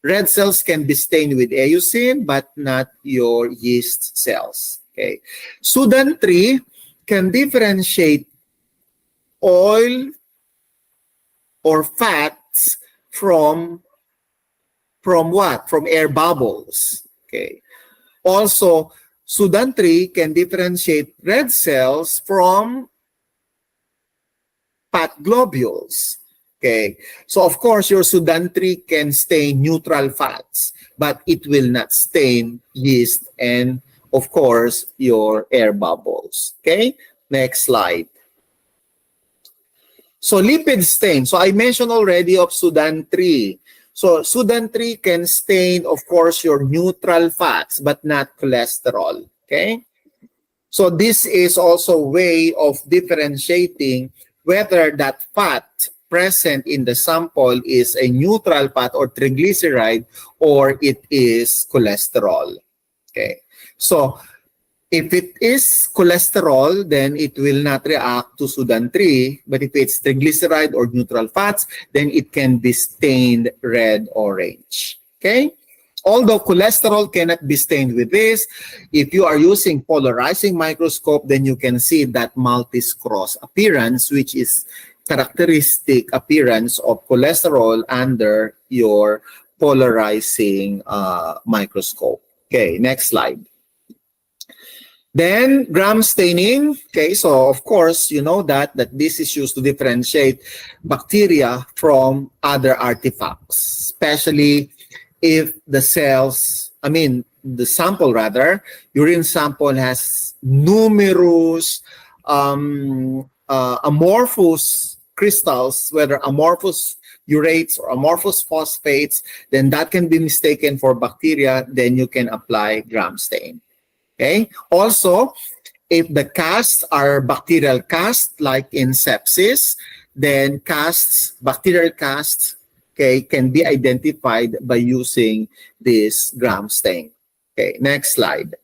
Speaker 18: Red cells can be stained with eosin but not your yeast cells. Okay. Sudan 3 can differentiate oil or fats from from what? From air bubbles. Okay. Also, Sudan 3 can differentiate red cells from fat globules. Okay, so of course your Sudan 3 can stain neutral fats, but it will not stain yeast and of course your air bubbles. Okay, next slide. So lipid stain. So I mentioned already of Sudan 3. So Sudan 3 can stain, of course, your neutral fats, but not cholesterol. Okay? So this is also a way of differentiating whether that fat present in the sample is a neutral fat or triglyceride or it is cholesterol. Okay? So if it is cholesterol, then it will not react to Sudan 3. But if it's triglyceride or neutral fats, then it can be stained red-orange. Okay? Although cholesterol cannot be stained with this, if you are using polarizing microscope, then you can see that maltese cross appearance, which is characteristic appearance of cholesterol under your polarizing microscope. Okay, next slide. Then gram staining, okay, so of course you know that this is used to differentiate bacteria from other artifacts, especially if the cells, the sample rather, urine sample has numerous amorphous crystals, whether amorphous urates or amorphous phosphates, then that can be mistaken for bacteria, then you can apply gram stain. Okay. Also, if the casts are bacterial casts, like in sepsis, then bacterial casts, okay, can be identified by using this gram stain. Okay, next slide.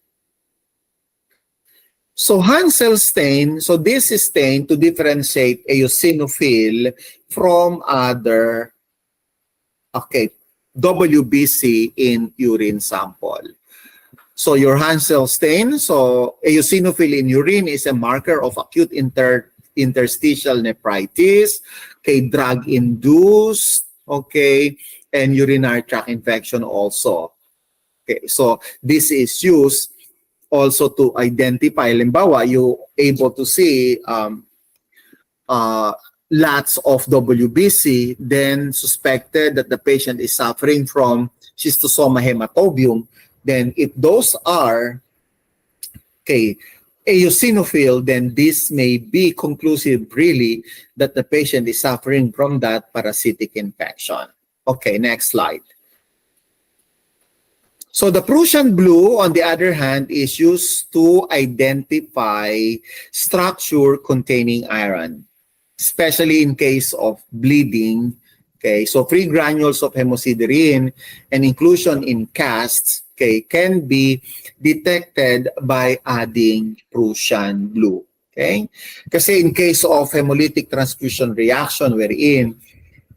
Speaker 18: So Hansel stain, so this is stain to differentiate eosinophil from other, okay, WBC in urine sample. So your Hansel stain, so eosinophil in urine is a marker of acute interstitial nephritis, okay, drug-induced, okay, and urinary tract infection also. Okay, so this is used also to identify, limbawa, you able to see lots of WBC, then suspected that the patient is suffering from schistosoma hematobium. Then if those are, okay, eosinophil, then this may be conclusive really that the patient is suffering from that parasitic infection. Okay, next slide. So the Prussian blue, on the other hand, is used to identify structure containing iron, especially in case of bleeding. Okay, so free granules of hemosiderin and inclusion in casts, okay, can be detected by adding Prussian blue. Okay, kasi in case of hemolytic transfusion reaction wherein,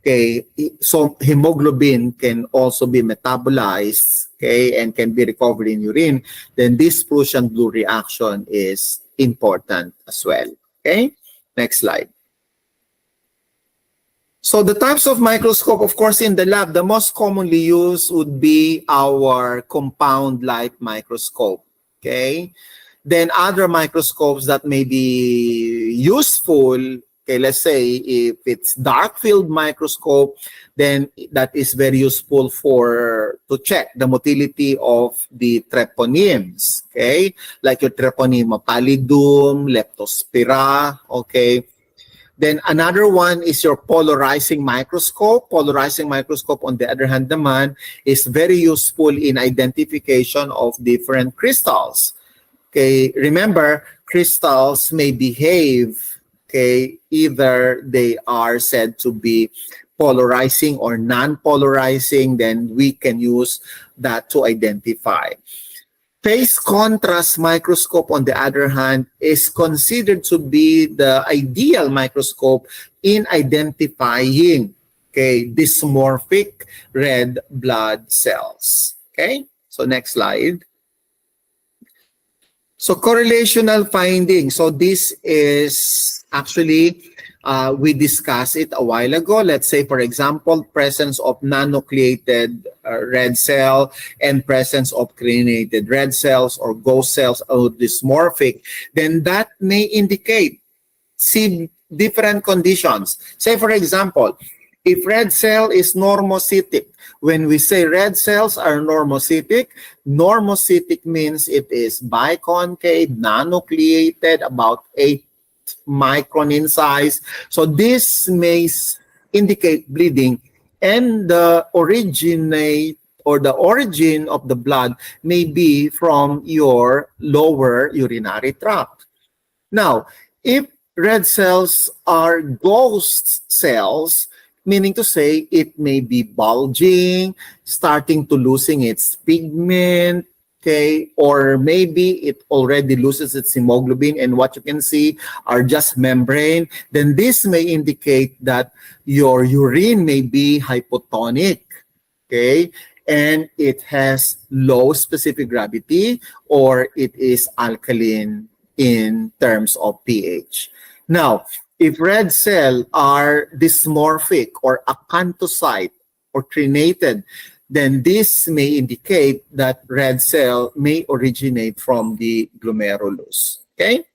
Speaker 18: okay, so hemoglobin can also be metabolized, okay, and can be recovered in urine, then this Prussian blue reaction is important as well. Okay, next slide. So the types of microscope, of course, in the lab, the most commonly used would be our compound light microscope. Okay, then other microscopes that may be useful. Okay, let's say if it's dark field microscope, then that is very useful to check the motility of the treponemes. Okay, like your Treponema pallidum, Leptospira. Okay. Then another one is your polarizing microscope. Polarizing microscope, on the other hand, naman, is very useful in identification of different crystals. Okay, remember, crystals may behave, okay, either they are said to be polarizing or non-polarizing, then we can use that to identify. Phase contrast microscope, on the other hand, is considered to be the ideal microscope in identifying, okay, dysmorphic red blood cells. Okay, so next slide. So correlational finding. So this is actually We discussed it a while ago. Let's say, for example, presence of non-nucleated red cell and presence of created red cells or ghost cells or dysmorphic, then that may indicate different conditions. Say, for example, if red cell is normocytic, when we say red cells are normocytic means it is biconcave, non-nucleated, about 8 micron in size. So this may indicate bleeding, and the origin of the blood may be from your lower urinary tract. Now, if red cells are ghost cells, meaning to say it may be bulging, starting to losing its pigment, okay, or maybe it already loses its hemoglobin and what you can see are just membrane, then this may indicate that your urine may be hypotonic, okay, and it has low specific gravity or it is alkaline in terms of pH. Now, if red cells are dysmorphic or acanthocyte or crenated, then this may indicate that red cell may originate from the glomerulus. Okay?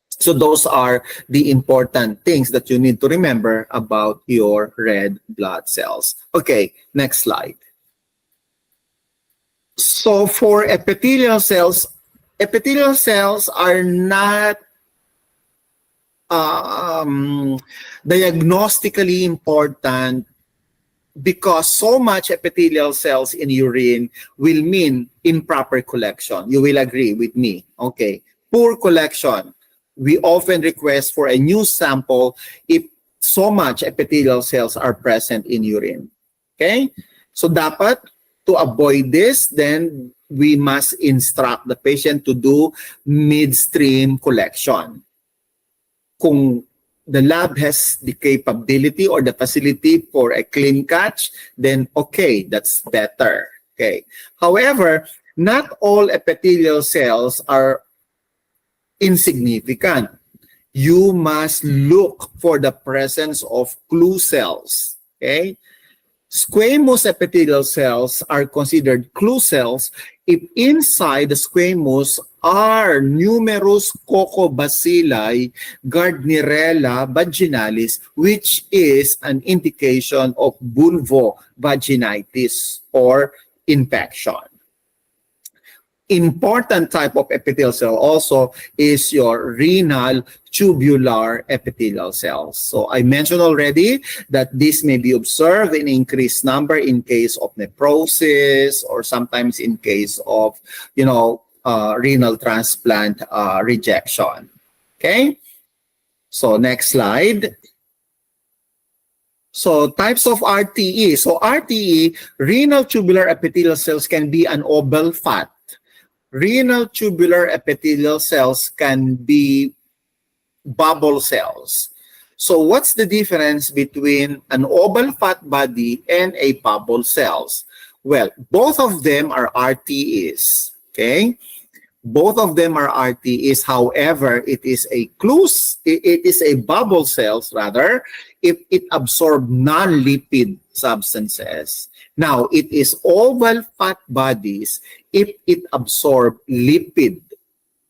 Speaker 18: So those are the important things that you need to remember about your red blood cells. Okay, next slide. So for epithelial cells are not diagnostically important because so much epithelial cells in urine will mean improper collection. You will agree with me. Okay. Poor collection. We often request for a new sample if so much epithelial cells are present in urine. Okay? So dapat, to avoid this, then we must instruct the patient to do midstream collection. Kung the lab has the capability or the facility for a clean catch, then okay, that's better. Okay. However, not all epithelial cells are insignificant. You must look for the presence of clue cells. Okay. Squamous epithelial cells are considered clue cells if inside the squamous are numerous Coccobacilli Gardnerella vaginalis, which is an indication of vulvovaginitis or infection. Important type of epithelial cell also is your renal tubular epithelial cells. So I mentioned already that this may be observed in increased number in case of nephrosis or sometimes in case of, renal transplant rejection. Okay? So next slide. So types of RTE. So RTE, renal tubular epithelial cells, can be an oval fat. Renal tubular epithelial cells can be bubble cells. So what's the difference between an oval fat body and a bubble cells? Well, both of them are RTEs. Okay? Both of them are RTEs. However, it is a bubble cells rather if it absorbs non-lipid substances. Now, it is oval fat bodies if it absorbs lipid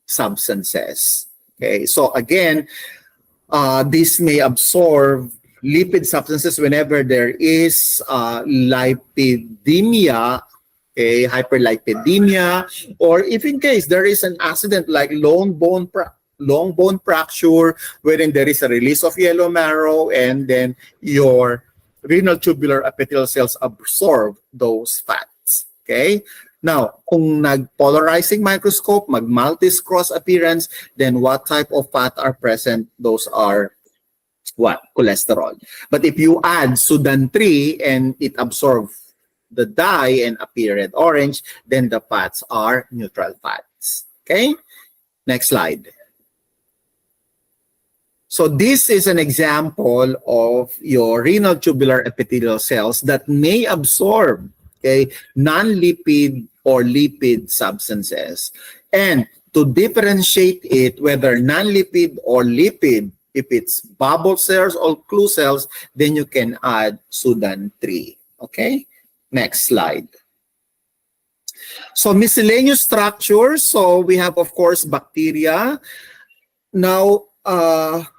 Speaker 18: substances. Okay, so again, this may absorb lipid substances whenever there is lipidemia, okay, hyperlipidemia, or if in case there is an accident like long bone fracture, wherein there is a release of yellow marrow, and then your renal tubular epithelial cells absorb those fats. Okay? Now, kung nag-polarizing microscope, mag-maltese cross appearance, then what type of fat are present? Those are what? Cholesterol. But if you add Sudan 3 and it absorbs the dye and appear red orange, then the fats are neutral fats. Okay? Next slide. So this is an example of your renal tubular epithelial cells that may absorb, okay, non-lipid or lipid substances. And to differentiate it, whether non-lipid or lipid, If it's bubble cells or clue cells, then you can add Sudan 3. Okay, next slide. So miscellaneous structures. So we have, of course, bacteria. Now,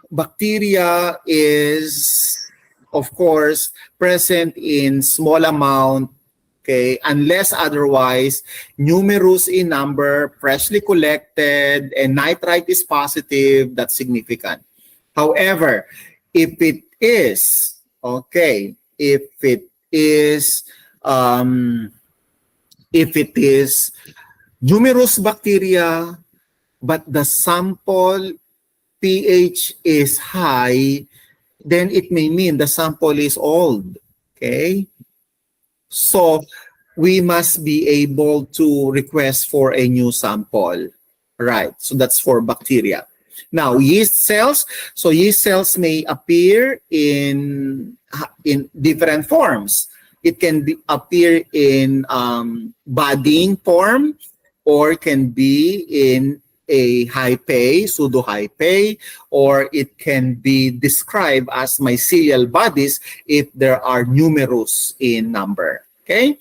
Speaker 18: bacteria is, of course, present in small amount, okay, unless otherwise numerous in number, freshly collected, and nitrite is positive, that's significant. However, if it is, okay, if it is numerous bacteria, but the sample pH is high, then it may mean the sample is old, okay? So we must be able to request for a new sample, right? So that's for bacteria. Now, yeast cells. So yeast cells may appear in different forms. It can appear in budding form, or can be in a hyphae, pseudo-hyphae, or it can be described as mycelial bodies if there are numerous in number. Okay?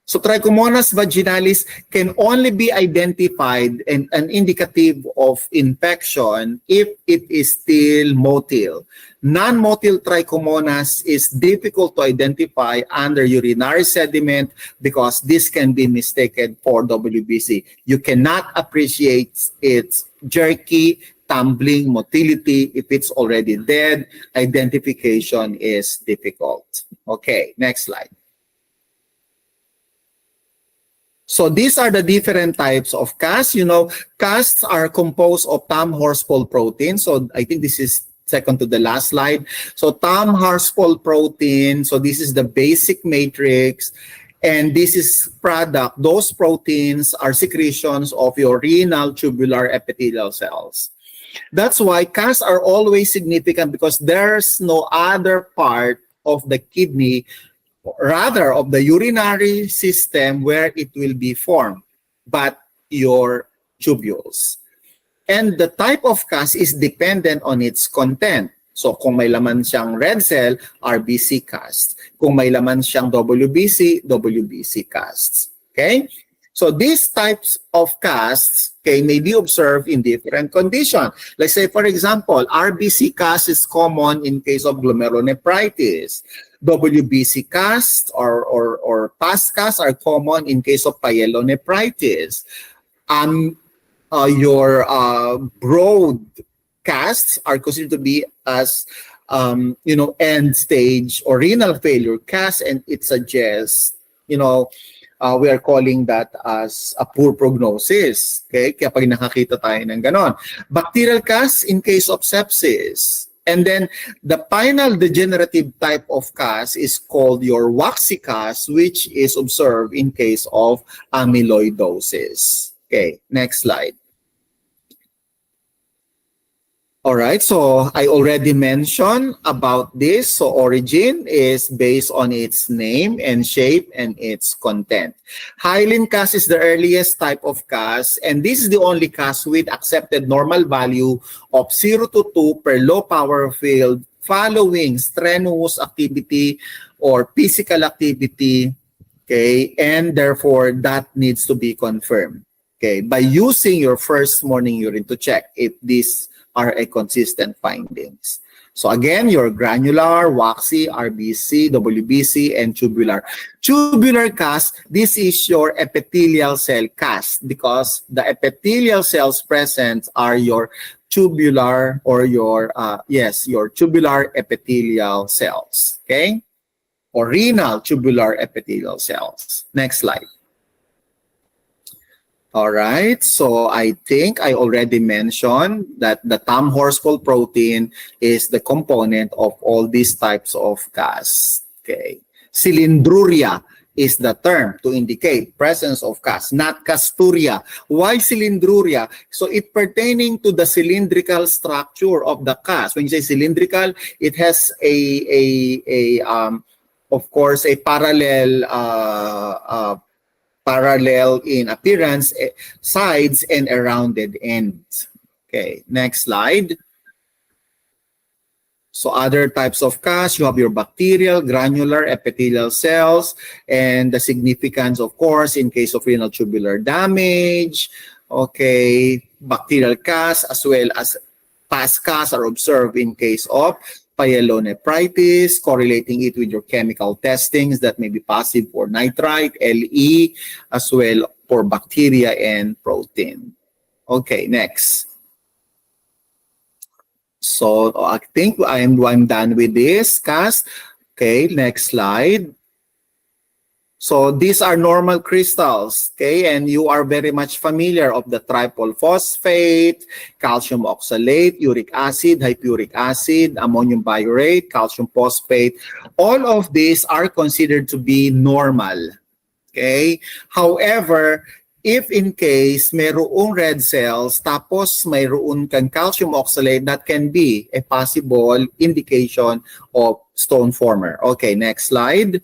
Speaker 18: So Trichomonas vaginalis can only be identified and an indicative of infection if it is still motile. Non-motile Trichomonas is difficult to identify under urinary sediment because this can be mistaken for WBC. You cannot appreciate its jerky, tumbling, motility. If it's already dead, identification is difficult. Okay, next slide. So these are the different types of casts. You know, casts are composed of Tam-Horsfall protein. So I think this is second to the last slide. So Tam-Horsfall protein. So this is the basic matrix. And this is product. Those proteins are secretions of your renal tubular epithelial cells. That's why casts are always significant because there's no other part of the kidney, rather of the urinary system, where it will be formed, but your tubules. And the type of cast is dependent on its content. So kung may laman siyang red cell, RBC cast. Kung may laman siyang WBC, WBC casts. Okay? So these types of casts, okay, may be observed in different conditions. Let's say, for example, RBC cast is common in case of glomerulonephritis. WBC cast or pus cast are common in case of pyelonephritis. Your broad casts are considered to be as end stage or renal failure cast, and it suggests we are calling that as a poor prognosis. Okay, kaya pag nakakita tayo ng ganon. Bacterial cast in case of sepsis. And then the final degenerative type of cast is called your waxy cast, which is observed in case of amyloidosis. Okay, next slide. All right, so I already mentioned about this. So origin is based on its name and shape and its content. Hyaline cast is the earliest type of cast, and this is the only cast with accepted normal value of 0 to 2 per low power field following strenuous activity or physical activity, okay, and therefore that needs to be confirmed, okay, by using your first morning urine to check if these are a consistent findings. So again, your granular, waxy, RBC, WBC, and tubular. Tubular cast, this is your epithelial cell cast because the epithelial cells present are your tubular or your tubular epithelial cells, okay? Or renal tubular epithelial cells. Next slide. All right, so I think I already mentioned that the Tam-Horsfall protein is the component of all these types of casts. Okay, cylindruria is the term to indicate presence of cast, not casturia. Why cylindruria? So it pertaining to the cylindrical structure of the cast. When you say cylindrical, it has of course, a parallel in appearance, sides, and a rounded end. Okay, next slide. So other types of CAS, you have your bacterial, granular, epithelial cells, and the significance, of course, in case of renal tubular damage. Okay, bacterial CAS as well as past CAS are observed in case of pyelonephritis, correlating it with your chemical testings that may be positive for nitrite, Le, as well for bacteria and protein. Okay, next. So I think I'm done with this, CAS. Okay, next slide. So these are normal crystals, okay? And you are very much familiar of the triple phosphate, calcium oxalate, uric acid, hypuric acid, ammonium biurate, calcium phosphate. All of these are considered to be normal, okay? However, if in case mayroong red cells tapos mayroon kang calcium oxalate, that can be a possible indication of stone former. Okay, next slide.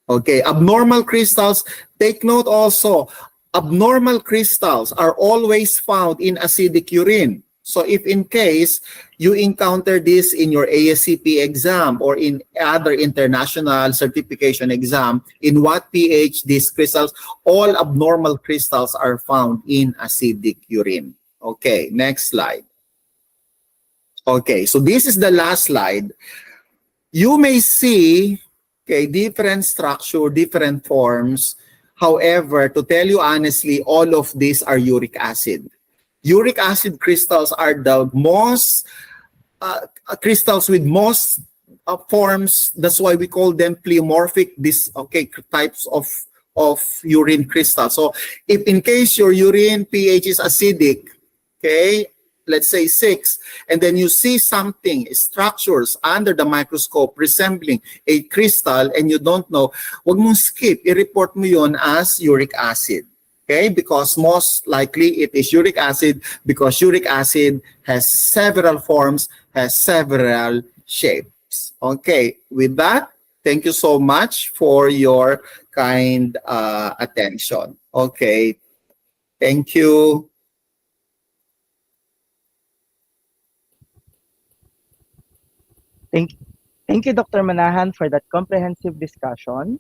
Speaker 18: Okay, abnormal crystals, take note also, abnormal crystals are always found in acidic urine. So if in case you encounter this in your ASCP exam or in other international certification exam, in what pH these crystals, all abnormal crystals are found in acidic urine. Okay, next slide. Okay, so this is the last slide. You may see, okay, different structure, different forms. However, to tell you honestly, all of these are uric acid. Uric acid crystals are the most, crystals with most forms. That's why we call them pleomorphic, types of urine crystals. So if in case your urine pH is acidic, okay, let's say 6, and then you see something, structures under the microscope resembling a crystal and you don't know, wag mong skip, i-report mo yon as uric acid. Okay, because most likely it is uric acid because uric acid has several forms, has several shapes. Okay, with that, thank you so much for your kind attention. Okay, thank you.
Speaker 14: Thank you, Dr. Manahan, for that comprehensive discussion.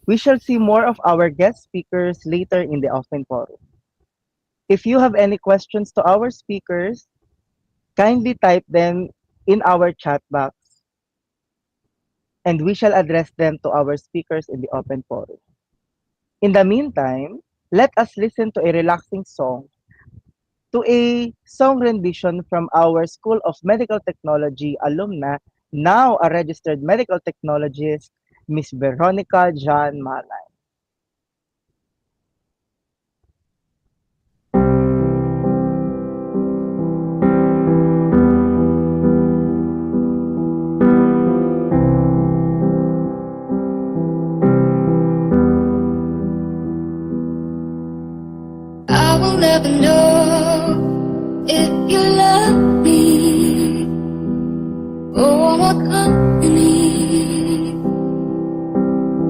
Speaker 14: We shall see more of our guest speakers later in the open forum. If you have any questions to our speakers, kindly type them in our chat box, and we shall address them to our speakers in the open forum. In the meantime, let us listen to a relaxing song, to a song rendition from our School of Medical Technology alumna, now a registered medical technologist, Miss Veronica John Malay.
Speaker 19: I will never know if you love me or what company,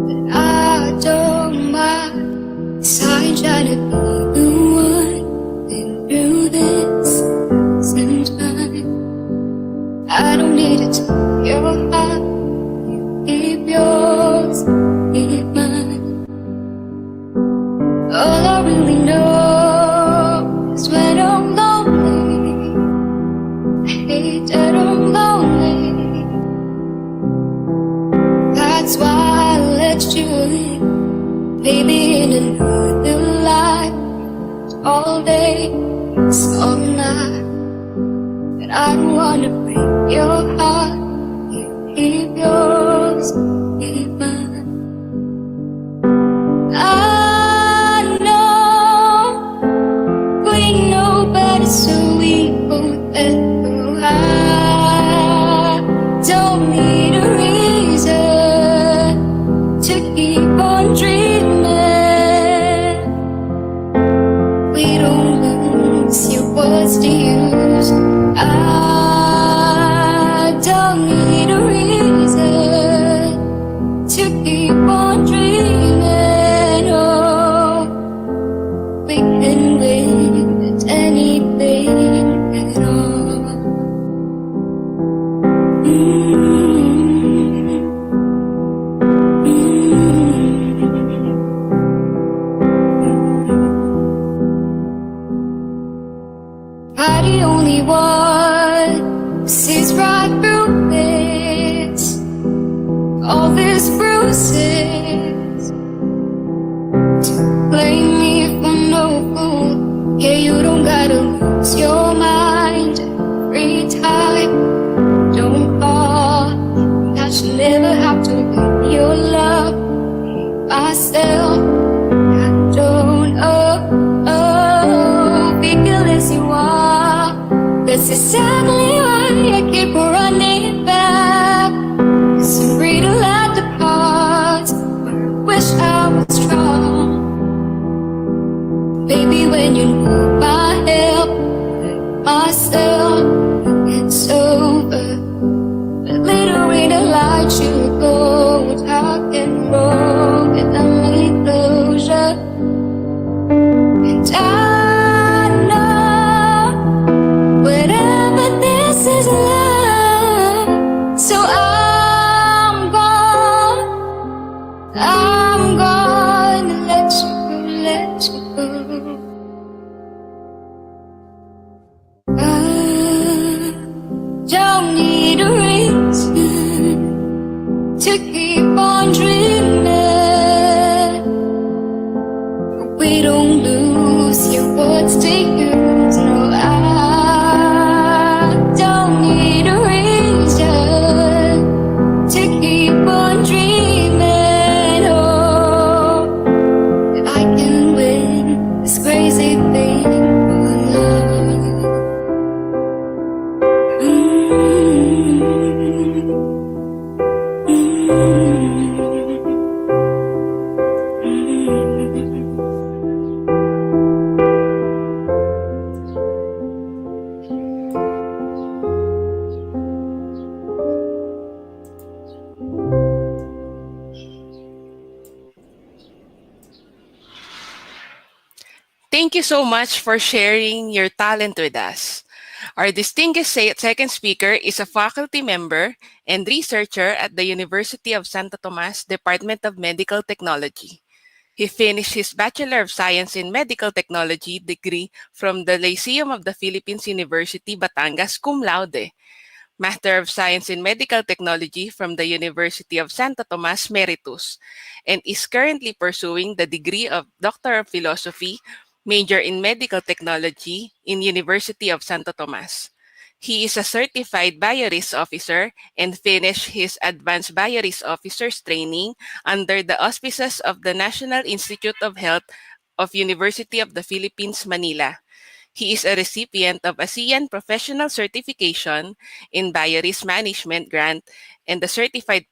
Speaker 19: but I don't mind, 'cause I try to be the one been through this sometime. I don't need to take your heart, you keep yours, keep mine. All I really know is when I'm lonely, I hate that I'm lonely. That's why I let you in, baby, in another life. All day, it's all night, but I don't wanna break your heart. You keep yours, keep mine. I know we know better, so we both let go. I don't need a reason to keep on dreaming. We don't lose your words to use. I don't need a reason to keep on dreaming. Oh, we can win. Anything at all. I the only one who sees right through this? All these bruises to blame me for no fool. Yeah, you don't gotta lose your mind every time. Don't call. I should never have to win your love myself. I don't feel as you are. That's exactly why I keep running back. 'Cause I'm free to let the parts where I wish I was strong. Baby, when you need my help, myself, it's over. But later in the light you go dark and wrong, and I need closure. And I know whatever this is love. So I'm gonna let you go. I don't need a reason to keep on dreaming. We don't lose your words to use. No, I don't need a reason to keep on dreaming. Oh, that I can win this crazy thing called love.
Speaker 15: Thank you so much for sharing your talent with us. Our distinguished second speaker is a faculty member and researcher at the University of Santo Tomas Department of Medical Technology. He finished his Bachelor of Science in Medical Technology degree from the Lyceum of the Philippines University, Batangas, cum laude. Master of Science in Medical Technology from the University of Santo Tomas, Meritus, and is currently pursuing the degree of Doctor of Philosophy, major in Medical Technology in University of Santo Tomas. He is a certified Biorisk officer and finished his advanced Biorisk officer's training under the auspices of the National Institute of Health of University of the Philippines, Manila. He is a recipient of ASEAN Professional Certification in Biorisk Management Grant and the Certified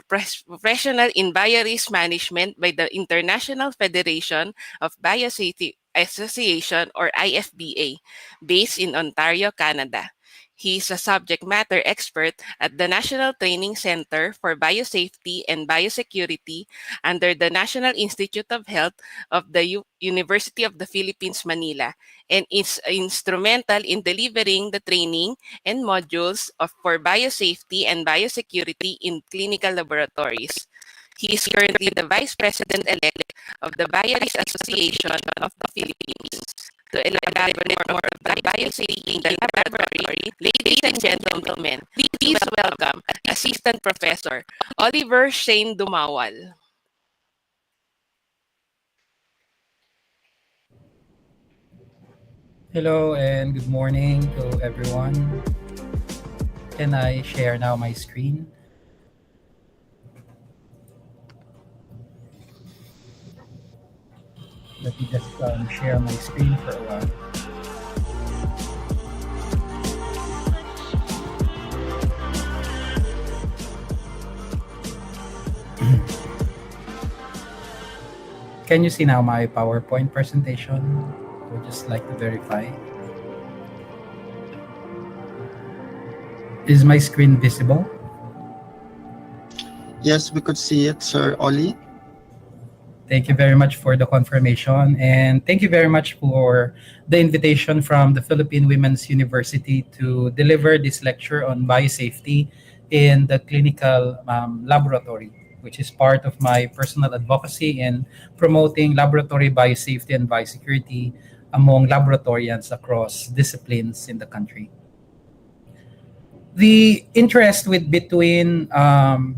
Speaker 15: Professional in Biorisk Management by the International Federation of Biosafety Association or IFBA, based in Ontario, Canada. He is a subject matter expert at the National Training Center for Biosafety and Biosecurity under the National Institute of Health of the University of the Philippines, Manila, and is instrumental in delivering the training and modules for biosafety and biosecurity in clinical laboratories. He is currently the Vice President-elect of the Biorisk Association of the Philippines. To elaborate more of the biosafety in the laboratory, ladies and gentlemen, please welcome Assistant Professor Oliver Shane Dumawal.
Speaker 20: Hello and good morning to everyone. Can I share now my screen? Let me just share my screen for a while. Can you see now my PowerPoint presentation? I would just like to verify. Is my screen visible?
Speaker 17: Yes, we could see it, Sir Oli.
Speaker 20: Thank you very much for the confirmation, and thank you very much for the invitation from the Philippine Women's University to deliver this lecture on biosafety in the clinical laboratory, which is part of my personal advocacy in promoting laboratory biosafety and biosecurity among laboratorians across disciplines in the country. The interest with between the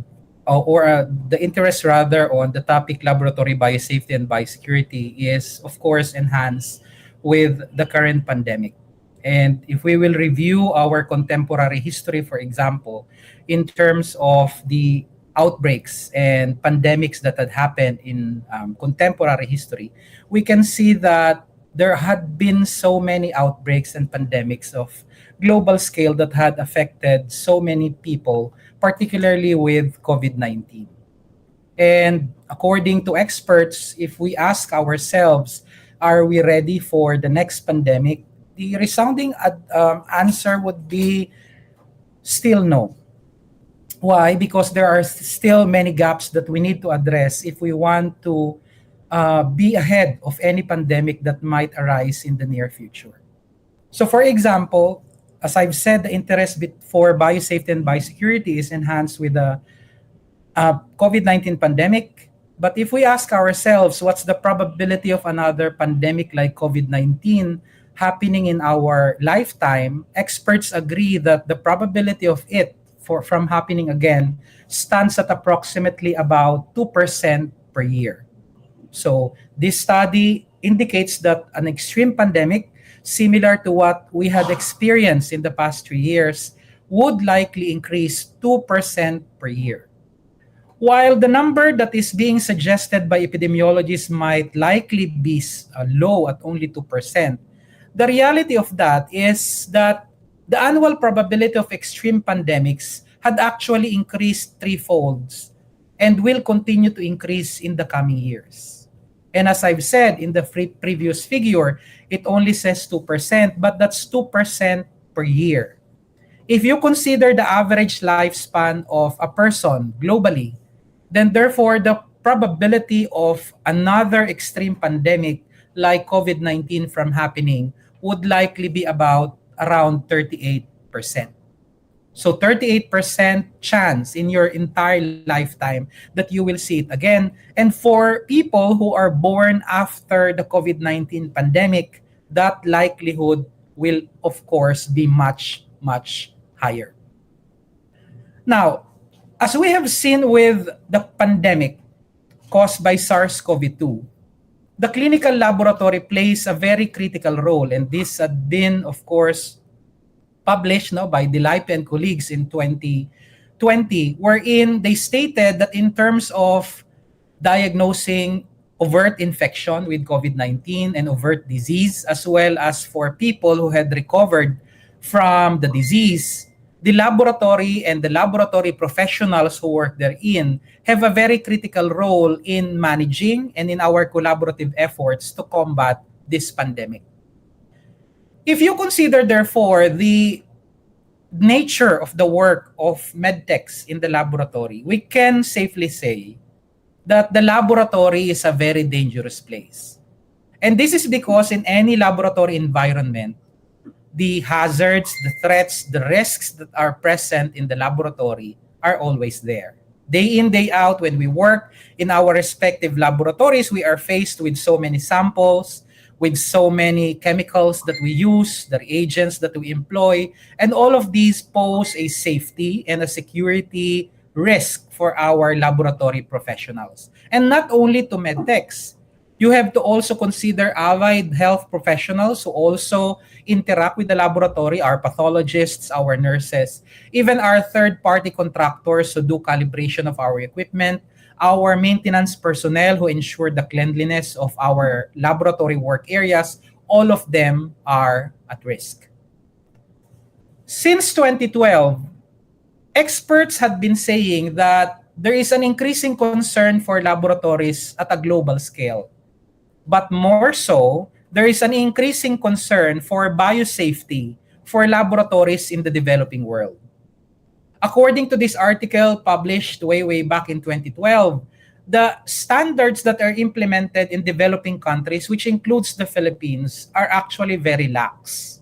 Speaker 20: interest rather on the topic laboratory biosafety and biosecurity is of course enhanced with the current pandemic. And if we will review our contemporary history, for example, in terms of the outbreaks and pandemics that had happened in contemporary history, we can see that there had been so many outbreaks and pandemics of global scale that had affected so many people, particularly with COVID-19. And according to experts, if we ask ourselves, are we ready for the next pandemic? The resounding answer would be still no. Why? Because there are still many gaps that we need to address if we want to be ahead of any pandemic that might arise in the near future. So for example, as I've said, the interest for biosafety and biosecurity is enhanced with the COVID-19 pandemic. But if we ask ourselves, what's the probability of another pandemic like COVID-19 happening in our lifetime, experts agree that the probability of it from happening again stands at approximately about 2% per year. So this study indicates that an extreme pandemic, similar to what we had experienced in the past 3 years, would likely increase 2% per year. While the number that is being suggested by epidemiologists might likely be low at only 2%, the reality of that is that the annual probability of extreme pandemics had actually increased threefold and will continue to increase in the coming years. And as I've said in the previous figure, it only says 2%, but that's 2% per year. If you consider the average lifespan of a person globally, then therefore the probability of another extreme pandemic like COVID-19 from happening would likely be about around 38%. So 38% chance in your entire lifetime that you will see it again. And for people who are born after the COVID-19 pandemic, that likelihood will of course be much, much higher. Now, as we have seen with the pandemic caused by SARS-CoV-2, the clinical laboratory plays a very critical role, and this had been, of course, published by Delipe and colleagues in 2020, wherein they stated that in terms of diagnosing overt infection with COVID-19 and overt disease, as well as for people who had recovered from the disease, the laboratory and the laboratory professionals who work therein have a very critical role in managing and in our collaborative efforts to combat this pandemic. If you consider, therefore, the nature of the work of medtechs in the laboratory, we can safely say that the laboratory is a very dangerous place. And this is because in any laboratory environment, the hazards, the threats, the risks that are present in the laboratory are always there. Day in, day out, when we work in our respective laboratories, we are faced with so many samples, with so many chemicals that we use, the reagents that we employ, and all of these pose a safety and a security risk for our laboratory professionals. And not only to medtechs, you have to also consider allied health professionals who also interact with the laboratory, our pathologists, our nurses, even our third-party contractors who do calibration of our equipment, our maintenance personnel who ensure the cleanliness of our laboratory work areas, all of them are at risk. Since 2012, experts had been saying that there is an increasing concern for laboratories at a global scale. But more so, there is an increasing concern for biosafety for laboratories in the developing world. According to this article published way back in 2012, the standards that are implemented in developing countries, which includes the Philippines, are actually very lax.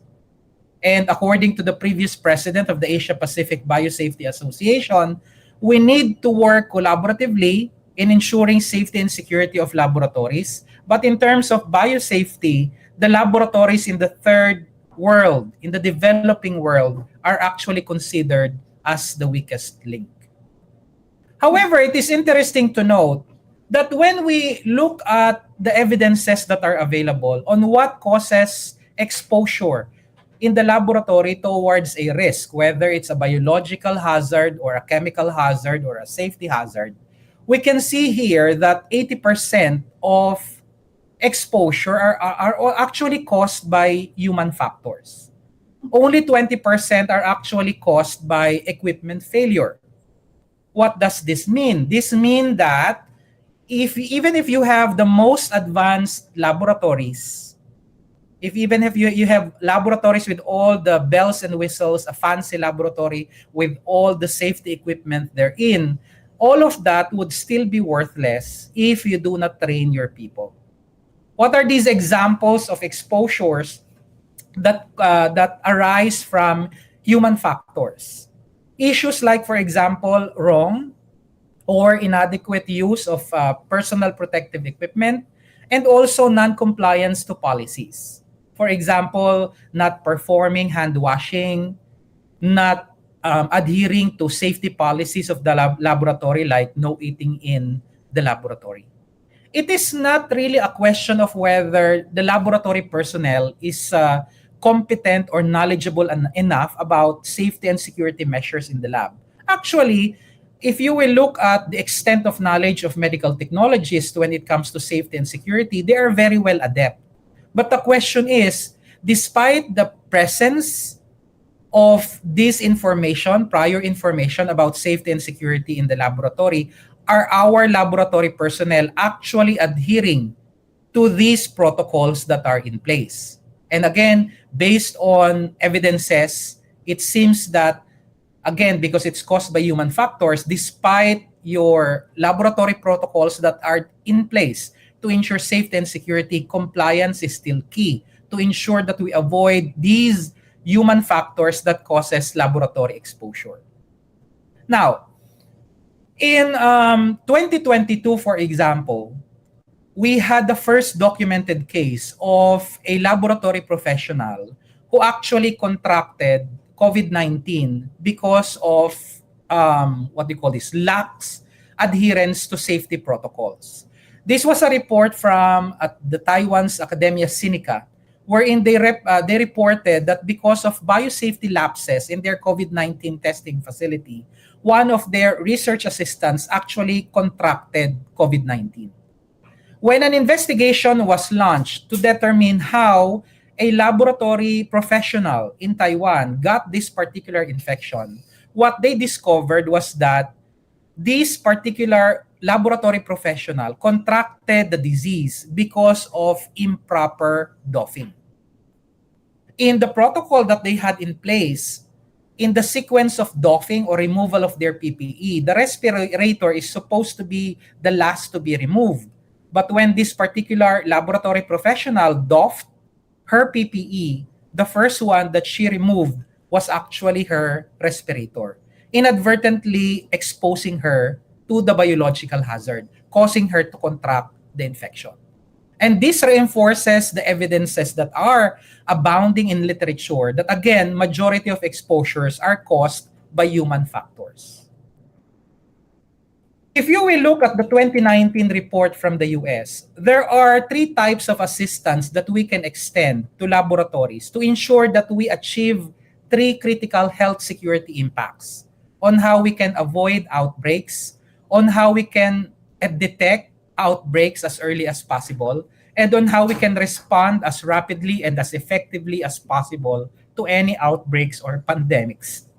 Speaker 20: And according to the previous president of the Asia Pacific Biosafety Association, we need to work collaboratively in ensuring safety and security of laboratories. But in terms of biosafety, the laboratories in the third world, in the developing world, are actually considered as the weakest link. However, it is interesting to note that when we look at the evidences that are available on what causes exposure in the laboratory towards a risk, whether it's a biological hazard or a chemical hazard or a safety hazard, we can see here that 80% of exposure are actually caused by human factors. Only 20% are actually caused by equipment failure. What does this mean? This means that even if you have the most advanced laboratories, even if you have laboratories with all the bells and whistles, a fancy laboratory with all the safety equipment therein, all of that would still be worthless if you do not train your people. What are these examples of exposures that arise from human factors? Issues like, for example, wrong or inadequate use of personal protective equipment, and also non-compliance to policies. For example, not performing hand washing, not adhering to safety policies of the laboratory, like no eating in the laboratory. It is not really a question of whether the laboratory personnel is competent or knowledgeable enough about safety and security measures in the lab. Actually, if you will look at the extent of knowledge of medical technologists when it comes to safety and security, they are very well adept. But the question is, despite the presence of this information, prior information about safety and security in the laboratory, are our laboratory personnel actually adhering to these protocols that are in place? And again, based on evidences, it seems that, again, because it's caused by human factors, despite your laboratory protocols that are in place to ensure safety and security, compliance is still key to ensure that we avoid these human factors that causes laboratory exposure. Now, in 2022, for example, we had the first documented case of a laboratory professional who actually contracted COVID-19 because of what do you call this, lax adherence to safety protocols. This was a report from the Taiwan's Academia Sinica, wherein they reported that because of biosafety lapses in their COVID-19 testing facility, one of their research assistants actually contracted COVID-19. When an investigation was launched to determine how a laboratory professional in Taiwan got this particular infection, what they discovered was that this particular laboratory professional contracted the disease because of improper doffing. In the protocol that they had in place, in the sequence of doffing or removal of their PPE, the respirator is supposed to be the last to be removed. But when this particular laboratory professional doffed her PPE, the first one that she removed was actually her respirator, inadvertently exposing her to the biological hazard, causing her to contract the infection. And this reinforces the evidences that are abounding in literature that, again, majority of exposures are caused by human factors. If you will look at the 2019 report from the US, there are 3 types of assistance that we can extend to laboratories to ensure that we achieve 3 critical health security impacts on how we can avoid outbreaks, on how we can detect outbreaks as early as possible, and on how we can respond as rapidly and as effectively as possible to any outbreaks or pandemics.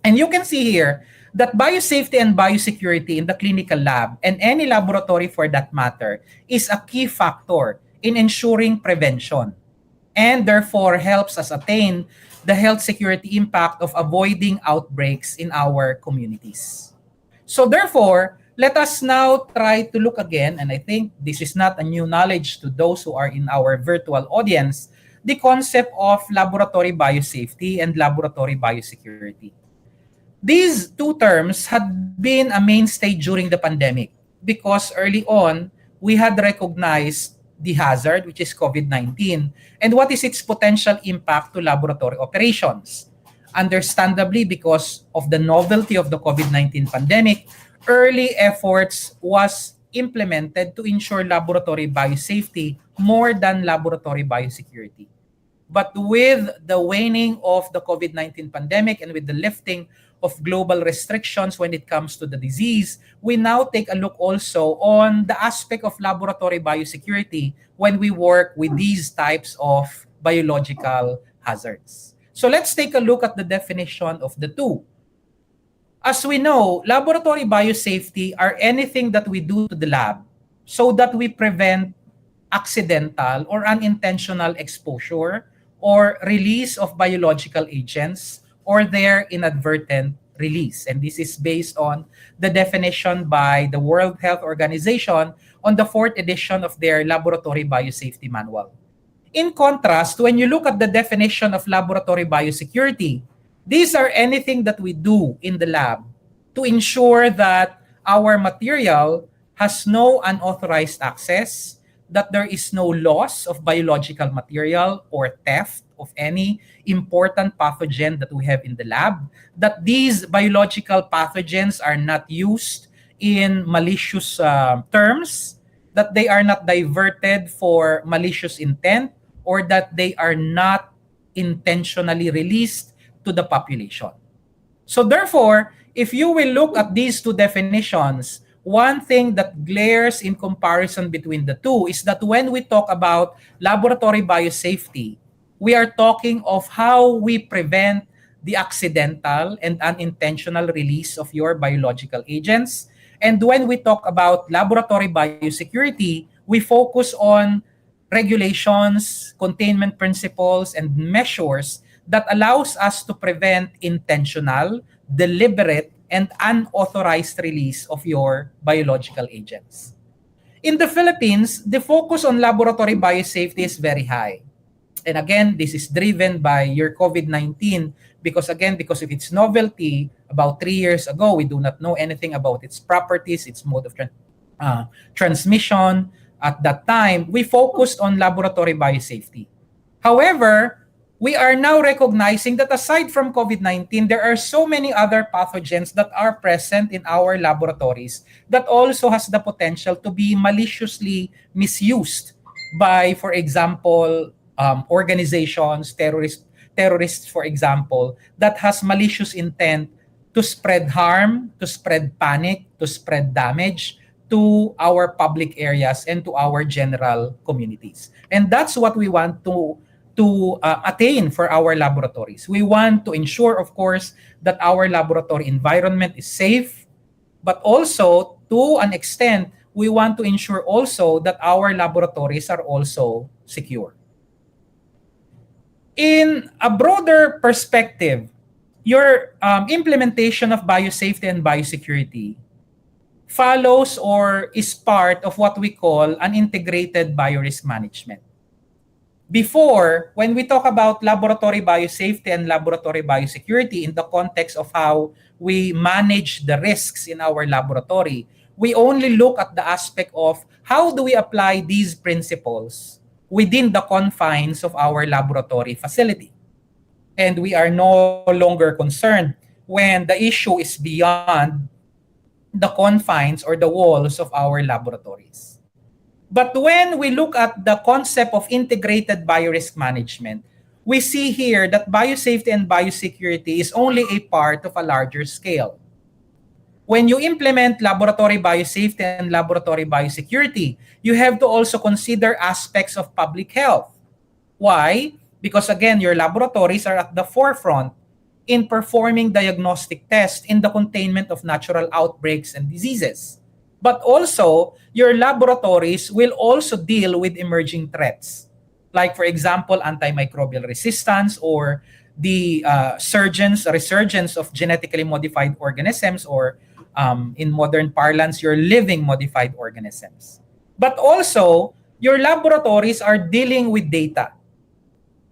Speaker 20: And you can see here that biosafety and biosecurity in the clinical lab, and any laboratory for that matter, is a key factor in ensuring prevention, and therefore helps us attain the health security impact of avoiding outbreaks in our communities. So therefore, let us now try to look again, and I think this is not a new knowledge to those who are in our virtual audience, the concept of laboratory biosafety and laboratory biosecurity. These 2 terms had been a mainstay during the pandemic because early on, we had recognized the hazard, which is COVID-19, and what is its potential impact to laboratory operations. Understandably, because of the novelty of the COVID-19 pandemic, early efforts was implemented to ensure laboratory biosafety more than laboratory biosecurity. But with the waning of the COVID-19 pandemic and with the lifting of global restrictions when it comes to the disease, we now take a look also on the aspect of laboratory biosecurity when we work with these types of biological hazards. So let's take a look at the definition of the two. As we know, laboratory biosafety are anything that we do to the lab so that we prevent accidental or unintentional exposure or release of biological agents or their inadvertent release. And this is based on the definition by the World Health Organization on the 4th edition of their Laboratory Biosafety Manual. In contrast, when you look at the definition of laboratory biosecurity, these are anything that we do in the lab to ensure that our material has no unauthorized access, that there is no loss of biological material or theft of any important pathogen that we have in the lab, that these biological pathogens are not used in malicious terms, that they are not diverted for malicious intent, or that they are not intentionally released to the population. So therefore, if you will look at these two definitions, one thing that glares in comparison between the two is that when we talk about laboratory biosafety, we are talking of how we prevent the accidental and unintentional release of your biological agents. And when we talk about laboratory biosecurity, we focus on regulations, containment principles, and measures that allows us to prevent intentional, deliberate, and unauthorized release of your biological agents. In the Philippines, the focus on laboratory biosafety is very high. And again, this is driven by your COVID-19 because of its novelty. About 3 years ago, we do not know anything about its properties, its mode of transmission. At that time, we focused on laboratory biosafety. However, we are now recognizing that aside from COVID-19, there are so many other pathogens that are present in our laboratories that also has the potential to be maliciously misused by, for example, organizations, terrorists, for example, that has malicious intent to spread harm, to spread panic, to spread damage to our public areas and to our general communities. And that's what we want to attain for our laboratories. We want to ensure, of course, that our laboratory environment is safe, but also, to an extent, we want to ensure also that our laboratories are also secure. In a broader perspective, your implementation of biosafety and biosecurity follows or is part of what we call an integrated biorisk management. Before, when we talk about laboratory biosafety and laboratory biosecurity in the context of how we manage the risks in our laboratory, we only look at the aspect of how do we apply these principles within the confines of our laboratory facility. And we are no longer concerned when the issue is beyond the confines or the walls of our laboratories. But when we look at the concept of integrated biorisk management, we see here that biosafety and biosecurity is only a part of a larger scale. When you implement laboratory biosafety and laboratory biosecurity, you have to also consider aspects of public health. Why? Because again, your laboratories are at the forefront in performing diagnostic tests in the containment of natural outbreaks and diseases. But also, your laboratories will also deal with emerging threats. Like, for example, antimicrobial resistance or the resurgence of genetically modified organisms, or in modern parlance, your living modified organisms. But also, your laboratories are dealing with data.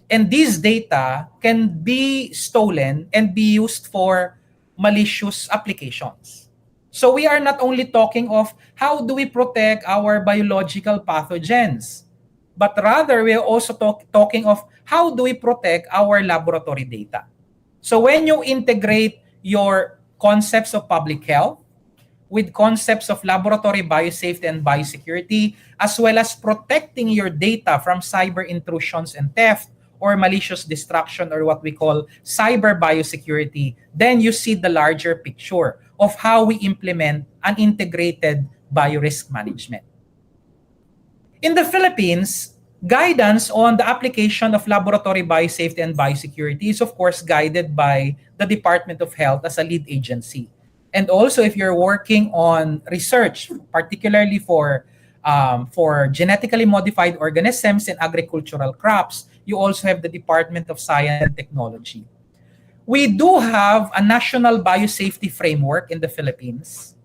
Speaker 20: And these data can be stolen and be used for malicious applications. So we are not only talking of how do we protect our biological pathogens, but rather we are also talking of how do we protect our laboratory data. So when you integrate your concepts of public health with concepts of laboratory biosafety and biosecurity, as well as protecting your data from cyber intrusions and theft or malicious destruction, or what we call cyber biosecurity, then you see the larger picture of how we implement an integrated biorisk management. In the Philippines, guidance on the application of laboratory biosafety and biosecurity is of course guided by the Department of Health as a lead agency. And also if you're working on research, particularly for genetically modified organisms and agricultural crops, you also have the Department of Science and Technology. We do have a national biosafety framework in the Philippines,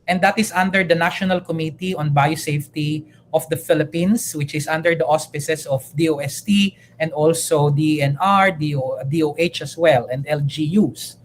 Speaker 20: and that is under the National Committee on Biosafety of the Philippines, which is under the auspices of DOST and also DNR, DOH as well, and LGUs.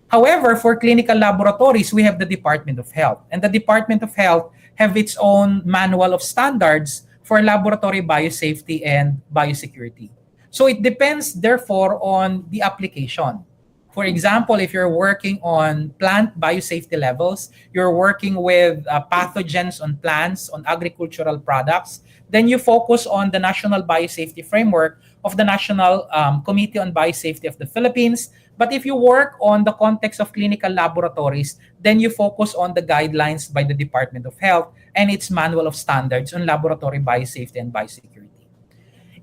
Speaker 20: However, for clinical laboratories, we have the Department of Health, and the Department of Health have its own manual of standards for laboratory biosafety and biosecurity. So it depends, therefore, on the application. For example, if you're working on plant biosafety levels, you're working with pathogens on plants, on agricultural products, then you focus on the National Biosafety Framework of the National Committee on Biosafety of the Philippines. But if you work on the context of clinical laboratories, then you focus on the guidelines by the Department of Health and its manual of standards on laboratory biosafety and biosecurity.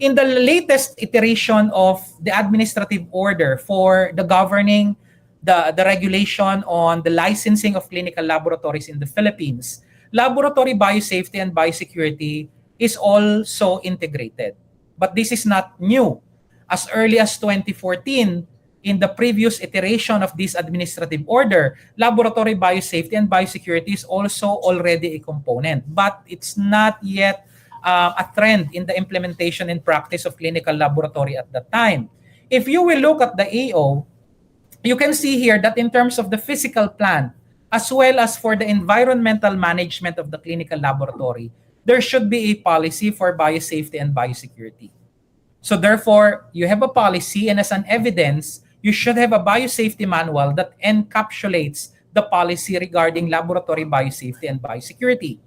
Speaker 20: In the latest iteration of the administrative order for the governing the regulation on the licensing of clinical laboratories in the Philippines, laboratory biosafety and biosecurity is also integrated. But this is not new. As early as 2014, in the previous iteration of this administrative order, laboratory biosafety and biosecurity is also already a component, but it's not yet a trend in the implementation and practice of clinical laboratory at that time. If you will look at the AO, you can see here that in terms of the physical plant, as well as for the environmental management of the clinical laboratory, there should be a policy for biosafety and biosecurity. So therefore, you have a policy, and as an evidence, you should have a biosafety manual that encapsulates the policy regarding laboratory biosafety and biosecurity.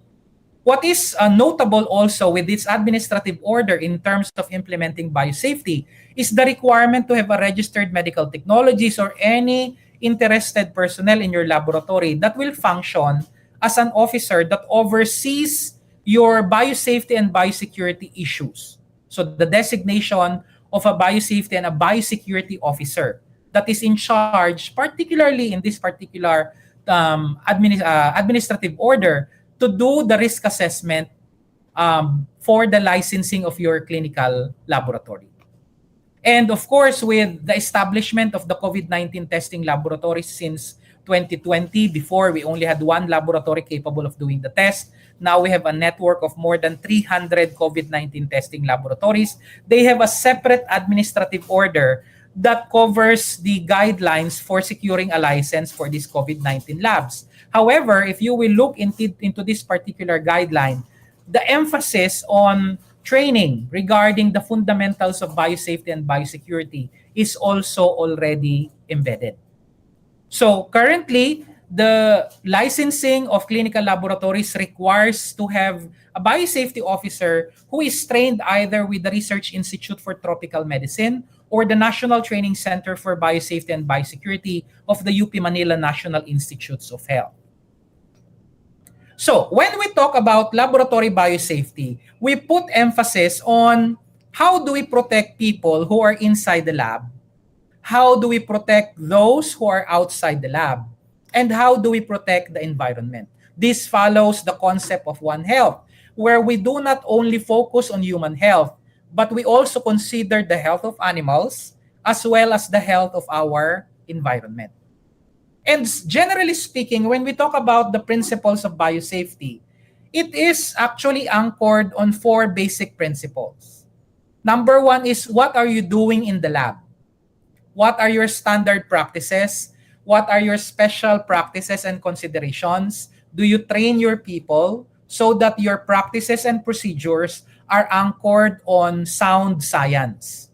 Speaker 20: What is notable also with this administrative order in terms of implementing biosafety is the requirement to have a registered medical technologist or any interested personnel in your laboratory that will function as an officer that oversees your biosafety and biosecurity issues. So the designation of a biosafety and a biosecurity officer that is in charge, particularly in this particular administrative order, to do the risk assessment for the licensing of your clinical laboratory. And of course, with the establishment of the COVID-19 testing laboratories since 2020, before we only had one laboratory capable of doing the test. Now we have a network of more than 300 COVID-19 testing laboratories. They have a separate administrative order that covers the guidelines for securing a license for these COVID-19 labs. However, if you will look into this particular guideline, the emphasis on training regarding the fundamentals of biosafety and biosecurity is also already embedded. So currently, the licensing of clinical laboratories requires to have a biosafety officer who is trained either with the Research Institute for Tropical Medicine or the National Training Center for Biosafety and Biosecurity of the UP Manila National Institutes of Health. So when we talk about laboratory biosafety, we put emphasis on how do we protect people who are inside the lab, how do we protect those who are outside the lab, and how do we protect the environment. This follows the concept of One Health, where we do not only focus on human health, but we also consider the health of animals as well as the health of our environment. And generally speaking, when we talk about the principles of biosafety, it is actually anchored on four basic principles. Number one is, what are you doing in the lab? What are your standard practices? What are your special practices and considerations? Do you train your people so that your practices and procedures are anchored on sound science.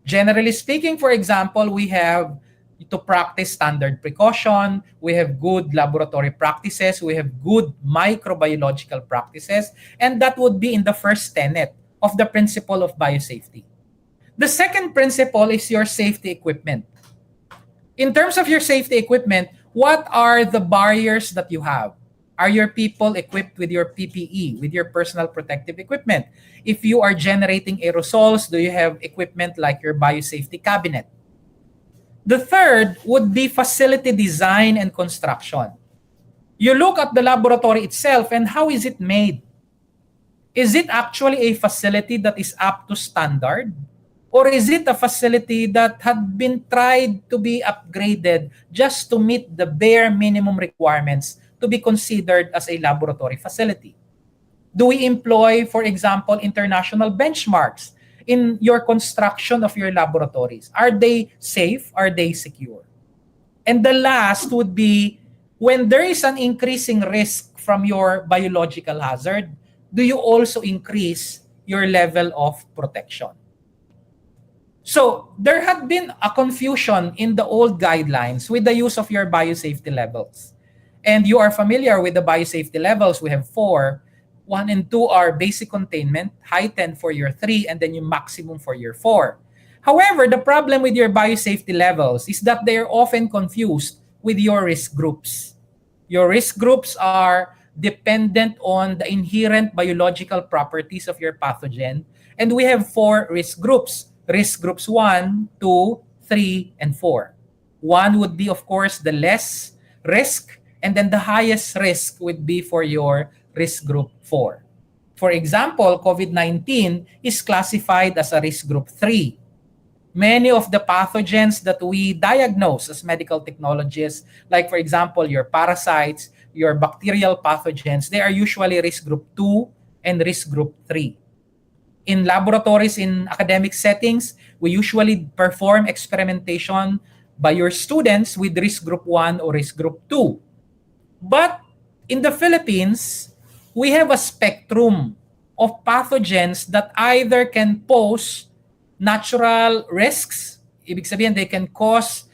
Speaker 20: Generally speaking, for example, we have to practice standard precaution, we have good laboratory practices, we have good microbiological practices, and that would be in the first tenet of the principle of biosafety. The second principle is your safety equipment. In terms of your safety equipment, what are the barriers that you have? Are your people equipped with your PPE, with your personal protective equipment? If you are generating aerosols, do you have equipment like your biosafety cabinet? The third would be facility design and construction. You look at the laboratory itself and how is it made? Is it actually a facility that is up to standard? Or is it a facility that had been tried to be upgraded just to meet the bare minimum requirements to be considered as a laboratory facility? Do we employ, for example, international benchmarks in your construction of your laboratories? Are they safe? Are they secure? And the last would be, when there is an increasing risk from your biological hazard, do you also increase your level of protection? So there had been a confusion in the old guidelines with the use of your biosafety levels. And you are familiar with the biosafety levels. We have 4. 1 and 2 are basic containment, heightened for your 3, and then your maximum for your 4. However, the problem with your biosafety levels is that they are often confused with your risk groups. Your risk groups are dependent on the inherent biological properties of your pathogen. And we have 4 risk groups. Risk groups 1, 2, 3, and 4. 1 would be, of course, the less risk, and then the highest risk would be for your risk group 4. For example, COVID-19 is classified as a risk group 3. Many of the pathogens that we diagnose as medical technologists, like for example, your parasites, your bacterial pathogens, they are usually risk group 2 and risk group 3. In laboratories, in academic settings, we usually perform experimentation by your students with risk group 1 or risk group 2. But in the Philippines, we have a spectrum of pathogens that either can pose natural risks, ibig sabihin they can cause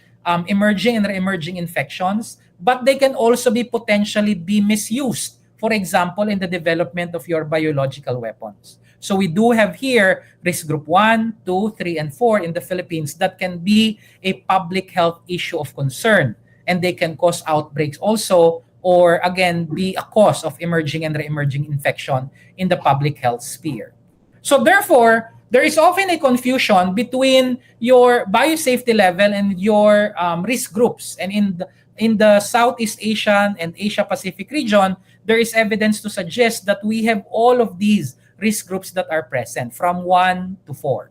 Speaker 20: emerging and re-emerging infections, but they can also be potentially be misused, for example, in the development of your biological weapons. So we do have here risk group 1, 2, 3, and 4 in the Philippines that can be a public health issue of concern, and they can cause outbreaks also, or again, be a cause of emerging and re-emerging infection in the public health sphere. So therefore, there is often a confusion between your biosafety level and your risk groups. And in the Southeast Asian and Asia Pacific region, there is evidence to suggest that we have all of these risk groups that are present from 1 to 4.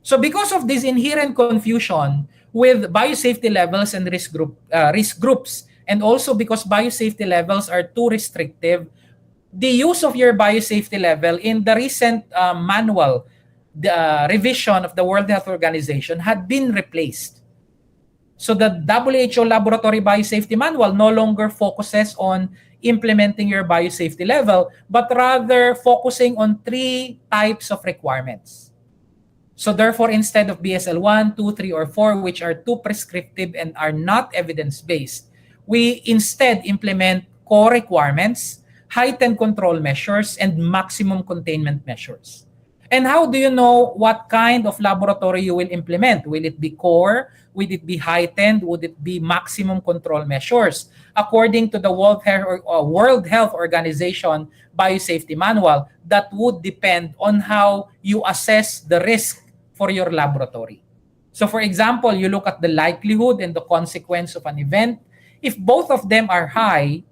Speaker 20: So because of this inherent confusion with biosafety levels and risk groups, and also because biosafety levels are too restrictive, the use of your biosafety level in the recent manual, the revision of the World Health Organization had been replaced. So the WHO Laboratory Biosafety Manual no longer focuses on implementing your biosafety level, but rather focusing on 3 types of requirements. So therefore, instead of BSL 1, 2, 3, or 4, which are too prescriptive and are not evidence-based, we instead implement core requirements, heightened control measures, and maximum containment measures. And how do you know what kind of laboratory you will implement? Will it be core? Will it be heightened? Would it be maximum control measures? According to the World Health Organization Biosafety Manual, that would depend on how you assess the risk for your laboratory. So for example, you look at the likelihood and the consequence of an event. If both of them are high,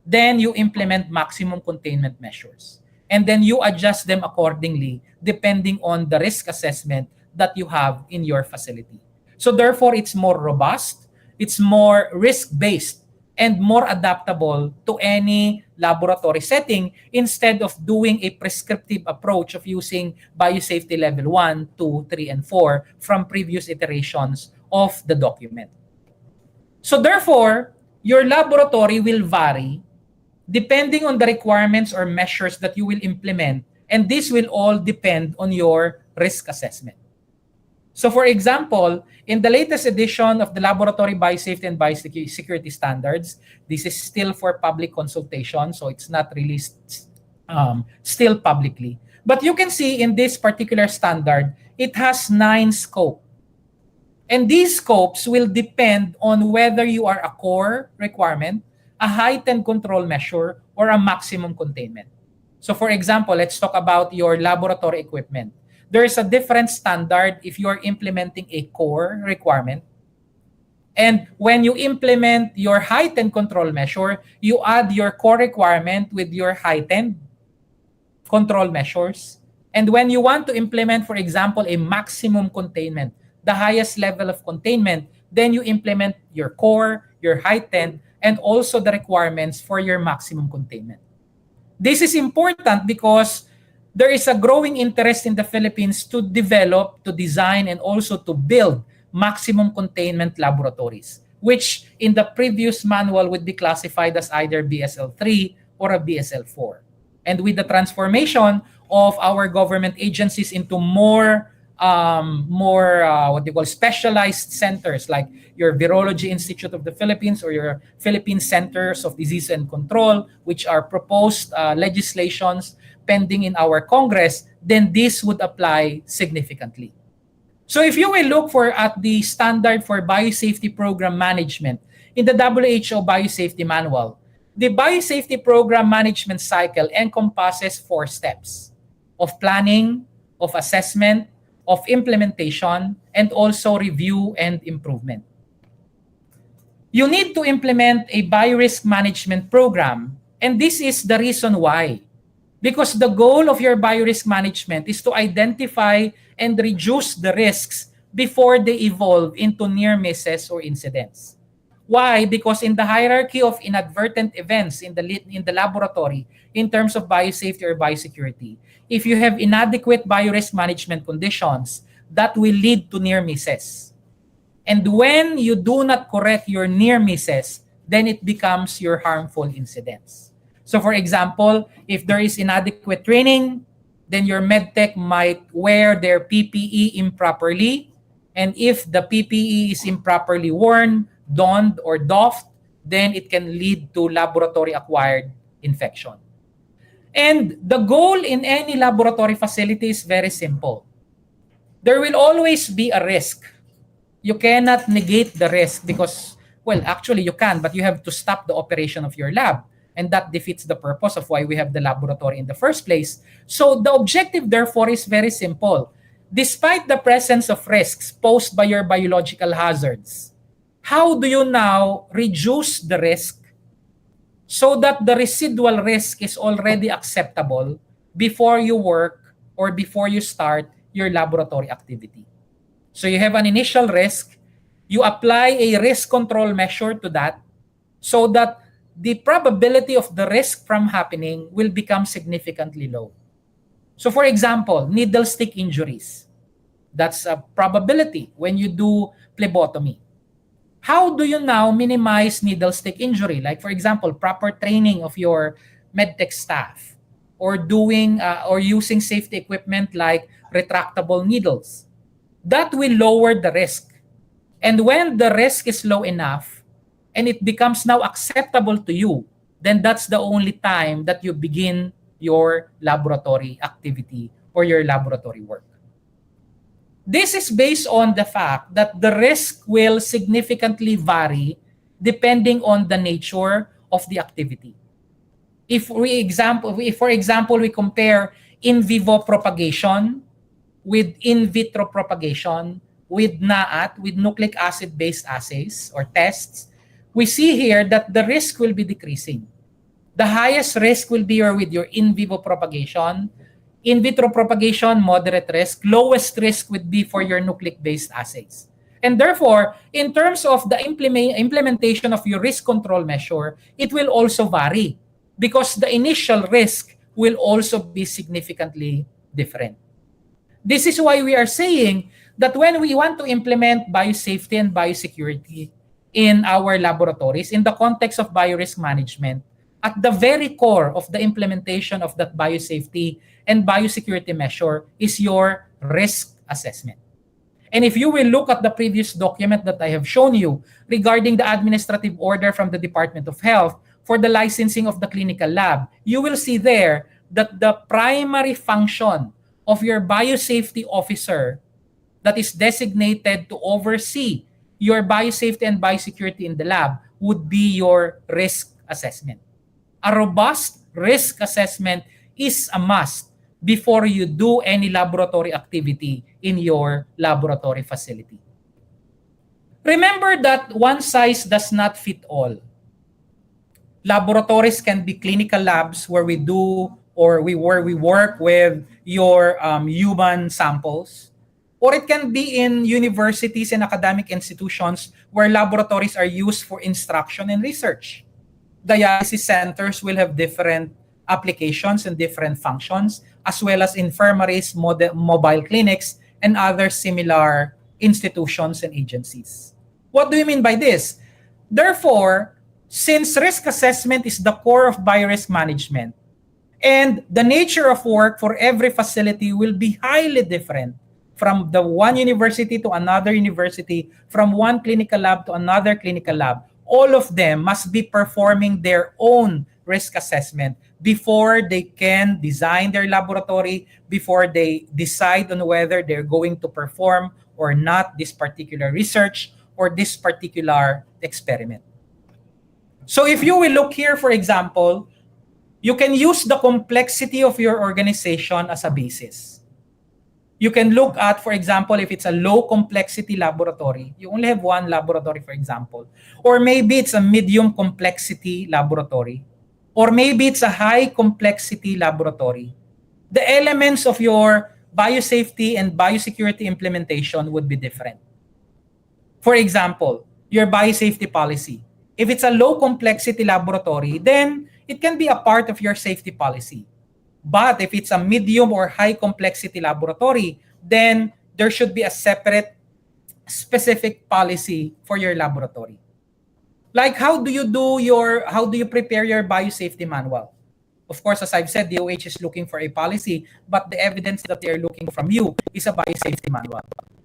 Speaker 20: then you implement maximum containment measures. And then you adjust them accordingly depending on the risk assessment that you have in your facility. So therefore, it's more robust, it's more risk-based, and more adaptable to any laboratory setting instead of doing a prescriptive approach of using biosafety level 1, 2, 3, and 4 from previous iterations of the document. So therefore, your laboratory will vary depending on the requirements or measures that you will implement And this will all depend on your risk assessment. So for example, in the latest edition of the Laboratory Biosafety and Biosecurity Standards, this is still for public consultation, so it's not released still publicly. But you can see in this particular standard, it has 9 scopes. And these scopes will depend on whether you are a core requirement, a heightened control measure, or a maximum containment. So for example, let's talk about your laboratory equipment. There is a different standard if you are implementing a core requirement. And when you implement your heightened control measure, you add your core requirement with your heightened control measures. And when you want to implement, for example, a maximum containment, the highest level of containment, then you implement your core, your heightened, and also the requirements for your maximum containment. This is important because there is a growing interest in the Philippines to develop, to design, and also to build maximum containment laboratories, which in the previous manual would be classified as either BSL-3 or a BSL-4. And with the transformation of our government agencies into more specialized centers like your Virology Institute of the Philippines or your Philippine Centers of Disease and Control, which are proposed legislations pending in our Congress, then this would apply significantly. So if you will look at the standard for biosafety program management in the WHO Biosafety Manual, the biosafety program management cycle encompasses 4 steps of planning, of assessment, of implementation, and also review and improvement. You need to implement a biorisk management program, and this is the reason why. Because the goal of your biorisk management is to identify and reduce the risks before they evolve into near misses or incidents. Why? Because in the hierarchy of inadvertent events in the laboratory, in terms of biosafety or biosecurity, if you have inadequate biorisk management conditions, that will lead to near misses. And when you do not correct your near misses, then it becomes your harmful incidents. So for example, if there is inadequate training, then your medtech might wear their PPE improperly. And if the PPE is improperly worn, donned, or doffed, then it can lead to laboratory-acquired infection. And the goal in any laboratory facility is very simple. There will always be a risk. You cannot negate the risk because, well, actually you can, but you have to stop the operation of your lab. And that defeats the purpose of why we have the laboratory in the first place. So the objective, therefore, is very simple. Despite the presence of risks posed by your biological hazards, how do you now reduce the risk so that the residual risk is already acceptable before you work or before you start your laboratory activity? So you have an initial risk, you apply a risk control measure to that so that the probability of the risk from happening will become significantly low. So for example, needle stick injuries. That's a probability when you do phlebotomy. How do you now minimize needle stick injury? Like for example, proper training of your medtech staff or using safety equipment like retractable needles. That will lower the risk. And when the risk is low enough and it becomes now acceptable to you, then that's the only time that you begin your laboratory activity or your laboratory work. This is based on the fact that the risk will significantly vary depending on the nature of the activity. If for example, we compare in vivo propagation with in vitro propagation with NAAT, with nucleic acid-based assays or tests, we see here that the risk will be decreasing. The highest risk will be with your in vivo propagation. In vitro propagation, moderate risk. Lowest risk would be for your nucleic-based assays. And therefore, in terms of the implementation of your risk control measure, it will also vary because the initial risk will also be significantly different. This is why we are saying that when we want to implement biosafety and biosecurity in our laboratories, in the context of biorisk management, at the very core of the implementation of that biosafety and biosecurity measure is your risk assessment. And if you will look at the previous document that I have shown you regarding the administrative order from the Department of Health for the licensing of the clinical lab, you will see there that the primary function of your biosafety officer that is designated to oversee your biosafety and biosecurity in the lab would be your risk assessment. A robust risk assessment is a must before you do any laboratory activity in your laboratory facility. Remember that one size does not fit all. Laboratories can be clinical labs where we do or where we work with your human samples, or it can be in universities and academic institutions where laboratories are used for instruction and research. Dialysis centers will have different applications and different functions, as well as infirmaries, mobile clinics, and other similar institutions and agencies. What do you mean by this? Therefore, since risk assessment is the core of biorisk management, and the nature of work for every facility will be highly different from the one university to another university, from one clinical lab to another clinical lab, all of them must be performing their own risk assessment before they can design their laboratory, before they decide on whether they're going to perform or not this particular research or this particular experiment. So if you will look here, for example, you can use the complexity of your organization as a basis. You can look at, for example, if it's a low complexity laboratory, you only have one laboratory, for example. Or maybe it's a medium complexity laboratory. Or maybe it's a high complexity laboratory. The elements of your biosafety and biosecurity implementation would be different. For example, your biosafety policy. If it's a low complexity laboratory, then it can be a part of your safety policy. But if it's a medium or high complexity laboratory, then there should be a separate specific policy for your laboratory. Like how do you prepare your biosafety manual? Of course, as I've said, the OH is looking for a policy, but the evidence that they are looking from you is a biosafety manual.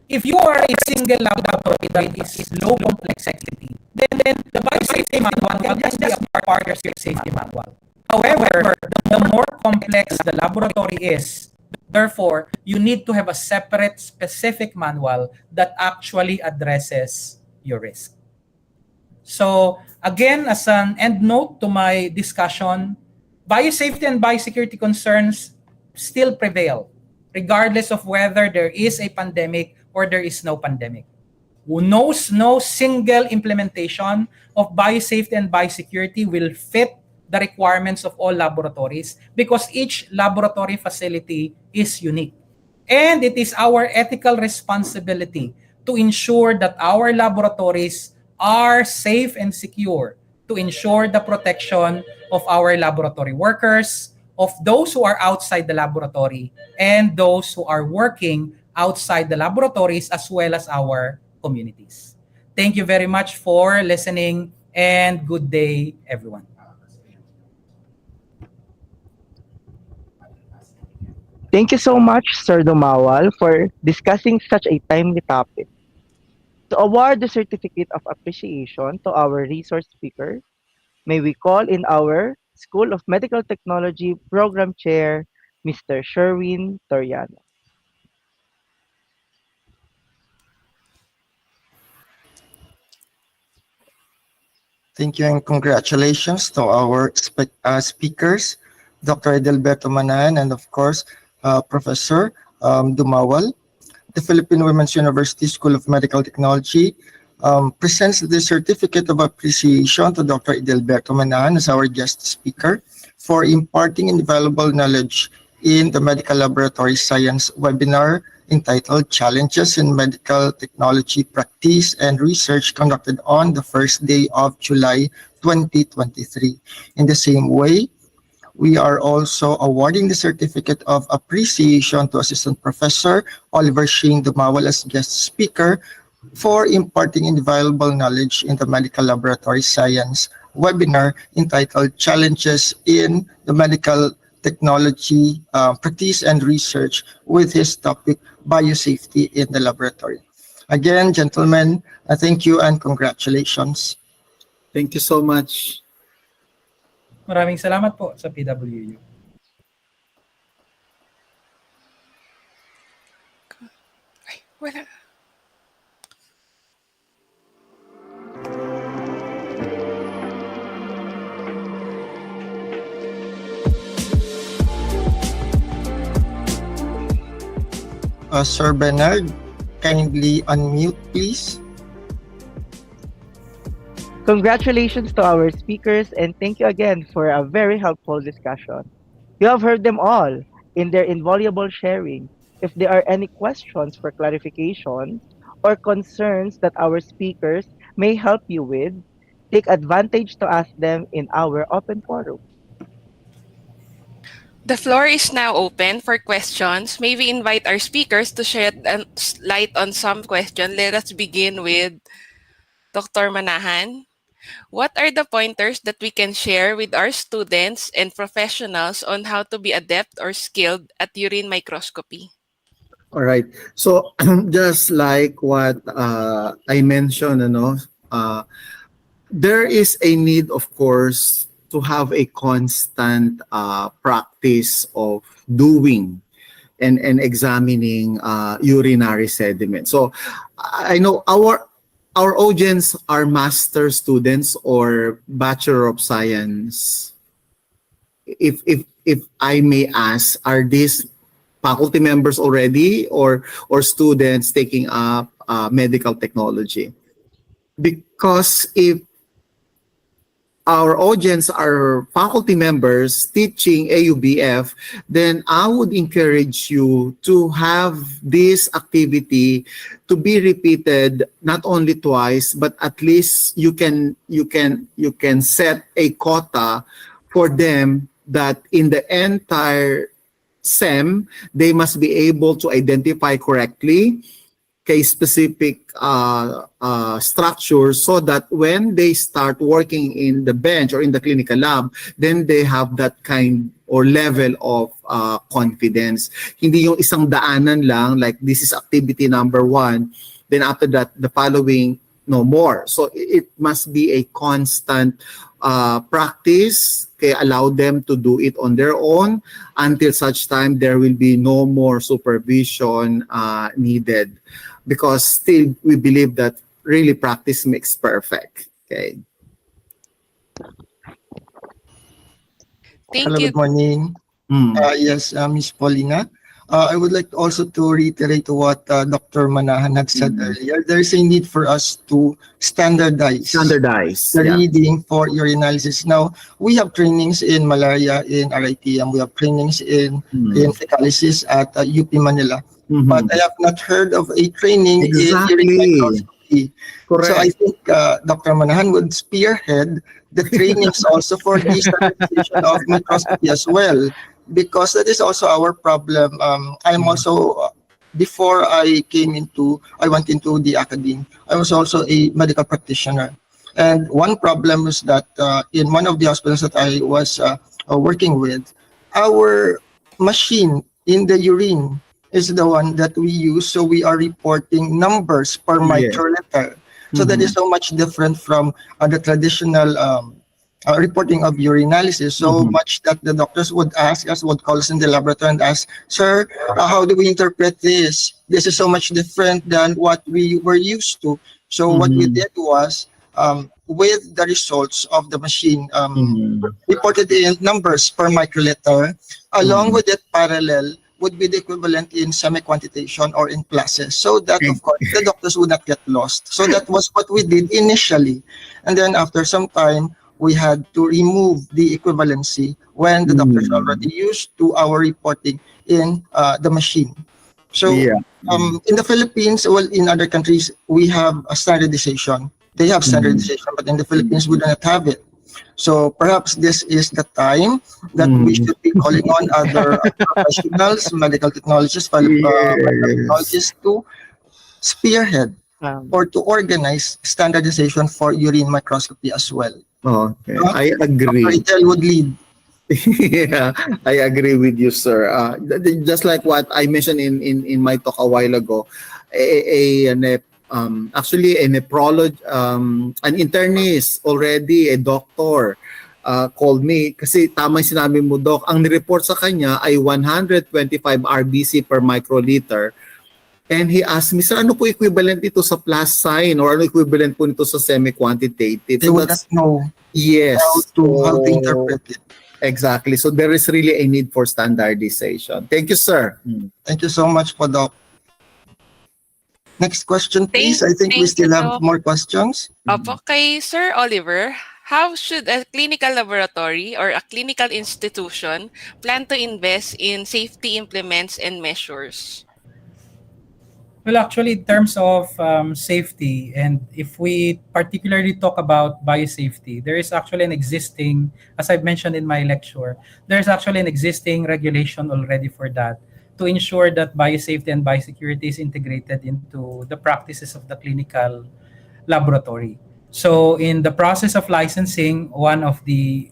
Speaker 20: If you are a single laboratory that is low complexity, then the biosafety manual will just be a part of your safety manual. However, the more complex the laboratory is, therefore, you need to have a separate specific manual that actually addresses your risk. So again, as an end note to my discussion, biosafety and biosecurity concerns still prevail, regardless of whether there is a pandemic or there is no pandemic. No single implementation of biosafety and biosecurity will fit the requirements of all laboratories because each laboratory facility is unique. And it is our ethical responsibility to ensure that our laboratories are safe and secure, to ensure the protection of our laboratory workers, of those who are outside the laboratory, and those who are working outside the laboratories, as well as our communities. Thank you very much for listening, and good day, everyone.
Speaker 14: Thank you so much, Sir Dumawal, for discussing such a timely topic. To award the certificate of appreciation to our resource speaker, may we call in our School of Medical Technology Program Chair, Mr. Sherwin Toriano.
Speaker 17: Thank you and congratulations to our speakers, Dr. Edelberto Manan, and of course, Professor Dumawal. The Philippine Women's University School of Medical Technology presents the Certificate of Appreciation to Dr. Edelberto Manan as our guest speaker for imparting invaluable knowledge in the Medical Laboratory Science webinar entitled Challenges in Medical Technology Practice and Research, conducted on the first day of July 2023. In the same way, we are also awarding the Certificate of Appreciation to Assistant Professor Oliver Shane Dumawal as guest speaker for imparting invaluable knowledge in the Medical Laboratory Science webinar entitled Challenges in the Medical Technology Practice and Research with his topic Biosafety in the Laboratory. Again, gentlemen, thank you and congratulations.
Speaker 18: Thank you so much.
Speaker 20: Maraming salamat po sa PWU.
Speaker 15: Wala.
Speaker 17: Sir Bernard, kindly unmute, please.
Speaker 14: Congratulations to our speakers and thank you again for a very helpful discussion. You have heard them all in their invaluable sharing. If there are any questions for clarification or concerns that our speakers may help you with, take advantage to ask them in our open forum.
Speaker 15: The floor is now open for questions. May we invite our speakers to shed light on some questions. Let us begin with Dr. Manahan. What are the pointers that we can share with our students and professionals on how to be adept or skilled at urine microscopy?
Speaker 18: All right. So just like what I mentioned, there is a need, of course, to have a constant practice of doing and examining urinary sediment. So I know our audience are master students or Bachelor of Science. If I may ask, are these faculty members already or students taking up medical technology? Because if our audience are faculty members teaching AUBF, then I would encourage you to have this activity to be repeated not only twice, but at least you can set a quota for them that in the entire SEM, they must be able to identify correctly case-specific structures so that when they start working in the bench or in the clinical lab, then they have that kind or level of confidence. Hindi yung isang daanan lang, like this is activity number 1, then after that, the following, no more. So it must be a constant practice, kaya allow them to do it on their own until such time there will be no more supervision needed. Because still we believe that really practice makes perfect. Okay.
Speaker 15: Thank
Speaker 17: Hello,
Speaker 15: you.
Speaker 17: good morning. Yes, Ms. Paulina. I would like also to reiterate what Dr. Manahan had said earlier. There is a need for us to standardize the reading for urinalysis. Now, we have trainings in malaria in RIT, and we have trainings in fecalysis at UP Manila. But I have not heard of a training in urine microscopy. Correct. So I think Dr. Manahan would spearhead the trainings also for the standardization of microscopy as well, because that is also our problem. I'm also, before I went into the academy, I was also a medical practitioner. And one problem was that in one of the hospitals that I was working with, our machine in the urine is the one that we use, so we are reporting numbers per microliter. So that is so much different from the traditional reporting of urinalysis, so much that the doctors would ask us, would call us in the laboratory and ask, sir, how do we interpret this? This is so much different than what we were used to. So what we did was, with the results of the machine, reported in numbers per microliter, along with that parallel would be the equivalent in semi-quantitation or in classes, so that of course the doctors would not get lost. So that was what we did initially, and then after some time we had to remove the equivalency when the doctors already used to our reporting in the machine. So in the Philippines, well, in other countries we have a standardization. They have standardization, but in the Philippines we do not have it. So perhaps this is the time that we should be calling on other professionals, medical technologists, technologists to spearhead or to organize standardization for urine microscopy as well.
Speaker 18: Okay, I agree.
Speaker 17: Dr. would lead.
Speaker 18: Yeah, I agree with you, sir. Just like what I mentioned in my talk a while ago, actually a nephrologist, an internist already, a doctor, called me kasi tama yung sinabi mo, Doc, ang nireport sa kanya ay 125 RBC per microliter. And he asked me, sir, ano po equivalent nito sa plus sign or ano equivalent po nito sa semi-quantitative?
Speaker 17: They would not know
Speaker 18: yes,
Speaker 17: how to interpret it.
Speaker 18: Exactly. So there is really a need for standardization. Thank you, sir.
Speaker 17: Thank you so much, Doc. Next question, please. I think we still have more questions.
Speaker 15: Opo, kay Sir Oliver, how should a clinical laboratory or a clinical institution plan to invest in safety implements and measures?
Speaker 20: Well, actually, in terms of safety, and if we particularly talk about biosafety, there is actually an existing, as I've mentioned in my lecture, there's actually an existing regulation already for that to ensure that biosafety and biosecurity is integrated into the practices of the clinical laboratory. So in the process of licensing, one of the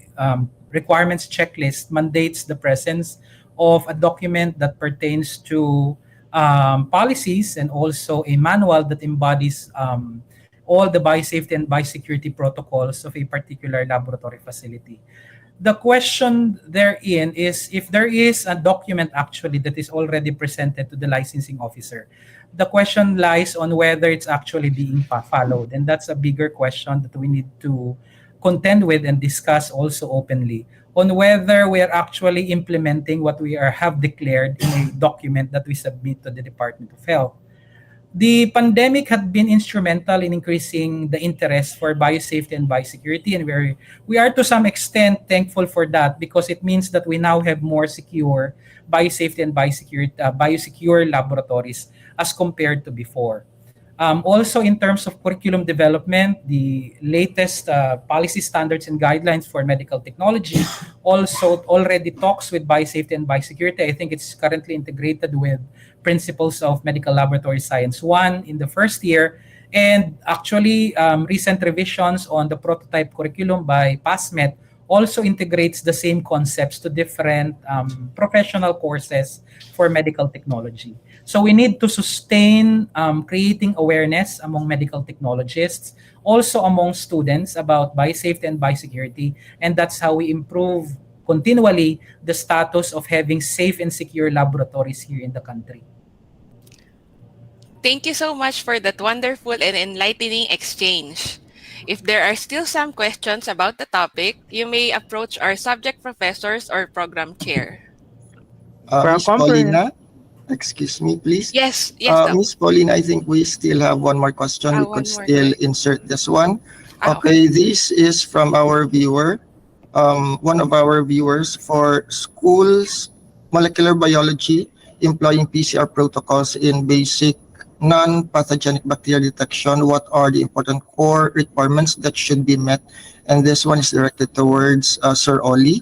Speaker 20: requirements checklist mandates the presence of a document that pertains to policies and also a manual that embodies all the biosafety and biosecurity protocols of a particular laboratory facility. The question therein is if there is a document actually that is already presented to the licensing officer. The question lies on whether it's actually being followed. And that's a bigger question that we need to contend with and discuss also openly on whether we are actually implementing what we have declared in a document that we submit to the Department of Health. The pandemic had been instrumental in increasing the interest for biosafety and biosecurity, and we are to some extent thankful for that because it means that we now have more secure biosafety and biosecure laboratories as compared to before. Also, in terms of curriculum development, the latest policy standards and guidelines for medical technology also already talks with biosafety and biosecurity. I think it's currently integrated with principles of medical laboratory science 1 in the first year. And actually, recent revisions on the prototype curriculum by PASMET also integrates the same concepts to different professional courses for medical technology. So we need to sustain creating awareness among medical technologists, also among students about biosafety and biosecurity, and that's how we improve continually the status of having safe and secure laboratories here in the country.
Speaker 15: Thank you so much for that wonderful and enlightening exchange. If there are still some questions about the topic, you may approach our subject professors or program chair.
Speaker 17: Miss Paulina, excuse me, please.
Speaker 15: Yes,
Speaker 17: Miss Paulina, I think we still have one more question. We could still insert this one. Okay, this is from our viewer, one of our viewers for schools, molecular biology, employing PCR protocols in basic non-pathogenic bacterial detection. What are the important core requirements that should be met? And this one is directed towards Sir Oli.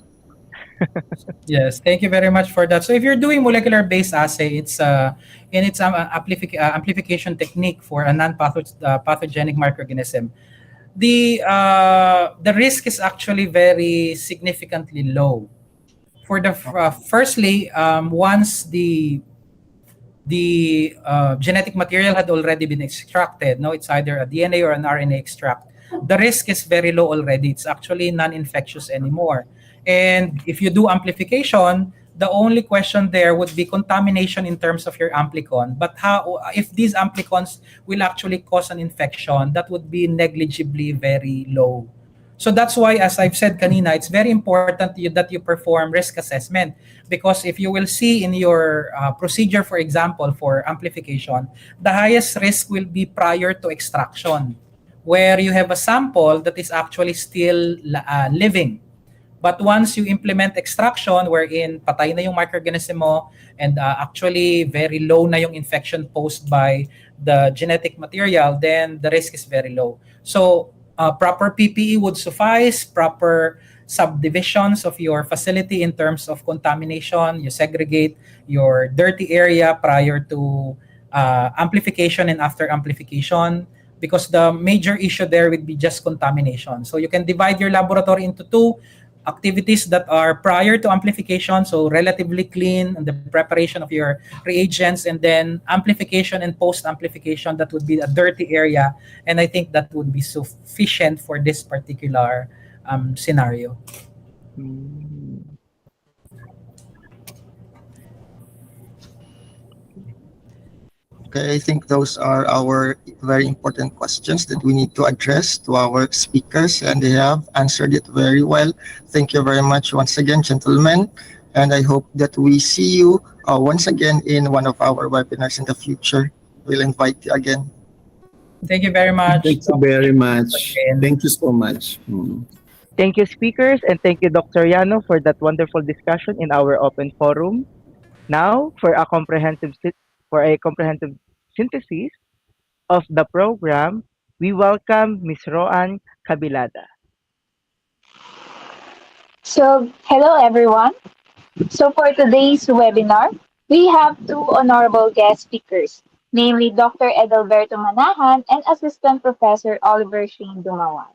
Speaker 20: Yes, thank you very much for that. So if you're doing molecular-based assay, it's amplification technique for a non-pathogenic microorganism. The risk is actually very significantly low. For the firstly, once the genetic material had already been extracted, no, it's either a DNA or an RNA extract. The risk is very low already. It's actually non-infectious anymore. And if you do amplification, the only question there would be contamination in terms of your amplicon. But how, if these amplicons will actually cause an infection, that would be negligibly very low. So that's why, as I've said kanina, it's very important that you perform risk assessment, because if you will see in your procedure, for example, for amplification, the highest risk will be prior to extraction, where you have a sample that is actually still living. But once you implement extraction wherein patay na yung microorganism mo and actually very low na yung infection posed by the genetic material, then the risk is very low. So proper PPE would suffice, proper subdivisions of your facility in terms of contamination. You segregate your dirty area prior to amplification and after amplification, because the major issue there would be just contamination. So you can divide your laboratory into two activities that are prior to amplification, so relatively clean, and the preparation of your reagents, and then amplification and post-amplification, that would be a dirty area. And I think that would be sufficient for this particular scenario.
Speaker 17: Okay, I think those are our very important questions that we need to address to our speakers, and they have answered it very well. Thank you very much once again, gentlemen, and I hope that we see you once again in one of our webinars in the future. We'll invite you again.
Speaker 20: Thank you very much.
Speaker 18: Thank you very much. Thank you so much.
Speaker 14: Thank you, speakers, and thank you, Dr. Yano, for that wonderful discussion in our open forum. Now, for a comprehensive synthesis of the program, we welcome Ms. Roan Cabilada.
Speaker 11: So, hello everyone. So for today's webinar, we have two honorable guest speakers, namely Dr. Edelberto Manahan and Assistant Professor Oliver Shane Dumawan.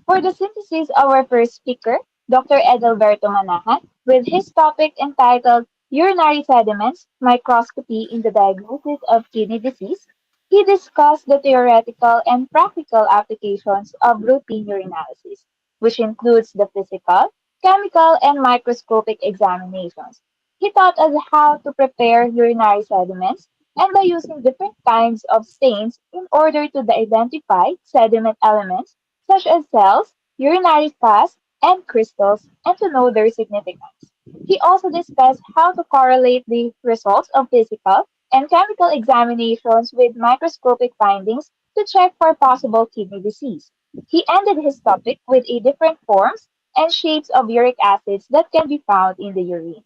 Speaker 11: For the synthesis, our first speaker, Dr. Edelberto Manahan, with his topic entitled Urinary Sediments, Microscopy in the Diagnosis of Kidney Disease, he discussed the theoretical and practical applications of routine urinalysis, which includes the physical, chemical, and microscopic examinations. He taught us how to prepare urinary sediments and by using different kinds of stains in order to identify sediment elements such as cells, urinary fast, and crystals, and to know their significance. He also discussed how to correlate the results of physical and chemical examinations with microscopic findings to check for possible kidney disease. He ended his topic with a different forms and shapes of uric acids that can be found in the urine.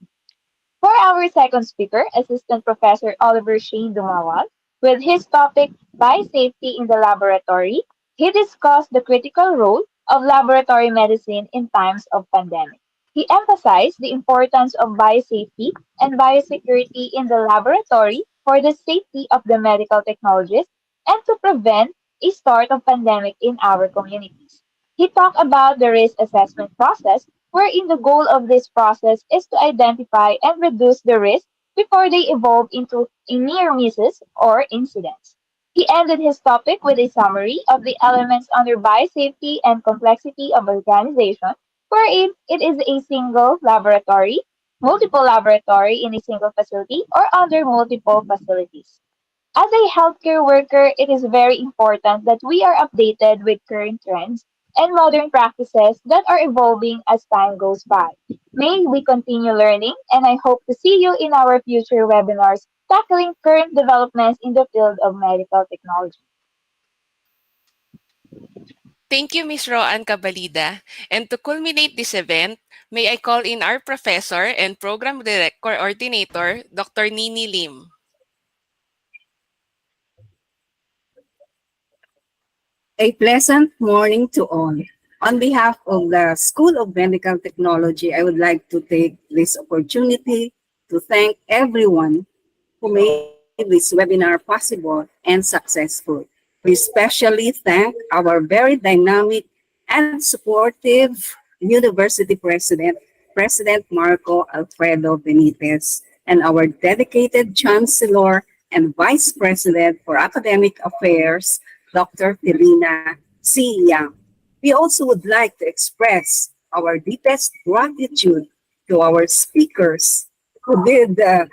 Speaker 11: For our second speaker, Assistant Professor Oliver Shane Dumawal, with his topic Biosafety in the Laboratory, he discussed the critical role of laboratory medicine in times of pandemic. He emphasized the importance of biosafety and biosecurity in the laboratory for the safety of the medical technologists and to prevent a start of pandemic in our communities. He talked about the risk assessment process, wherein the goal of this process is to identify and reduce the risk before they evolve into near misses or incidents. He ended his topic with a summary of the elements under biosafety and complexity of organization, wherein it is a single laboratory, multiple laboratory in a single facility, or under multiple facilities. As a healthcare worker, it is very important that we are updated with current trends and modern practices that are evolving as time goes by. May we continue learning, and I hope to see you in our future webinars tackling current developments in the field of medical technology.
Speaker 15: Thank you, Ms. Roan Cabalida. And to culminate this event, may I call in our professor and program coordinator, Dr. Nini Lim.
Speaker 21: A pleasant morning to all. On behalf of the School of Medical Technology, I would like to take this opportunity to thank everyone who made this webinar possible and successful. We especially thank our very dynamic and supportive University President, President Marco Alfredo Benitez, and our dedicated Chancellor and Vice President for Academic Affairs, Dr. Felina C. Yang. We also would like to express our deepest gratitude to our speakers who did a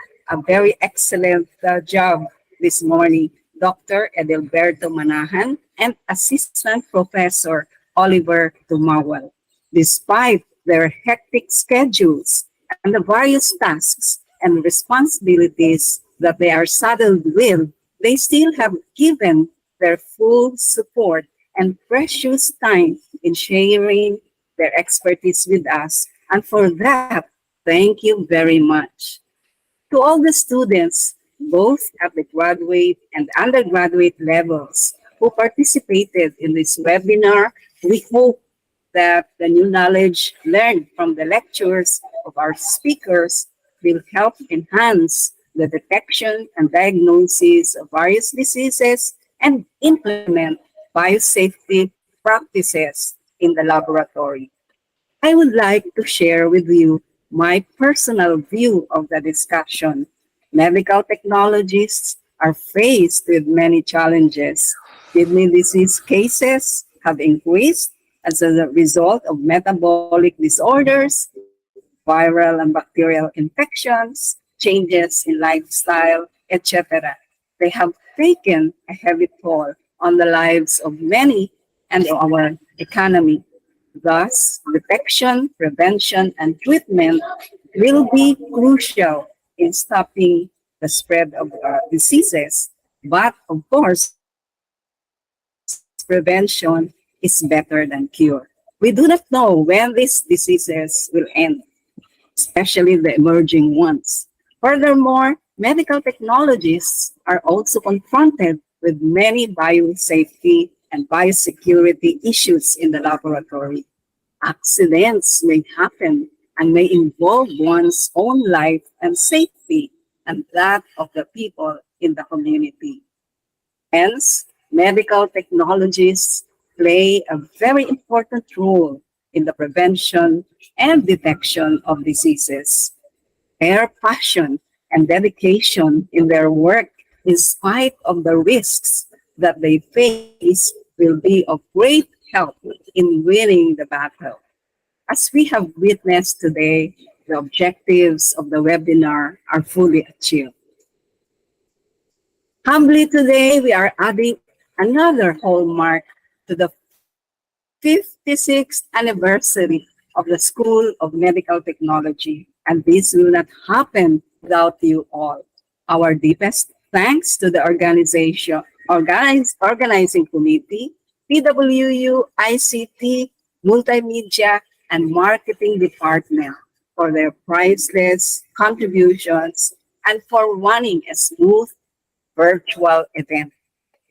Speaker 21: very excellent job this morning, Dr. Edelberto Manahan and Assistant Professor Oliver Dumawal. Despite their hectic schedules and the various tasks and responsibilities that they are saddled with, they still have given their full support and precious time in sharing their expertise with us. And for that, thank you very much. To all the students, both at the graduate and undergraduate levels, who participated in this webinar, we hope that the new knowledge learned from the lectures of our speakers will help enhance the detection and diagnosis of various diseases, and implement biosafety practices in the laboratory. I would like to share with you my personal view of the discussion. Medical technologists are faced with many challenges. Kidney disease cases have increased as a result of metabolic disorders, viral and bacterial infections, changes in lifestyle, etc. They have taken a heavy toll on the lives of many and our economy. Thus, detection, prevention, and treatment will be crucial in stopping the spread of diseases. But of course, prevention is better than cure. We do not know when these diseases will end, especially the emerging ones. Furthermore, medical technologists are also confronted with many biosafety and biosecurity issues in the laboratory. Accidents may happen and may involve one's own life and safety and that of the people in the community. Hence, medical technologists play a very important role in the prevention and detection of diseases. Their passion and dedication in their work, in spite of the risks that they face, will be of great help in winning the battle. As we have witnessed today, the objectives of the webinar are fully achieved. Humbly today, we are adding another hallmark to the 56th anniversary of the School of Medical Technology, and this will not happen without you all. Our deepest thanks to the organizing committee, PWU, ICT, Multimedia, and Marketing Department for their priceless contributions and for running a smooth virtual event.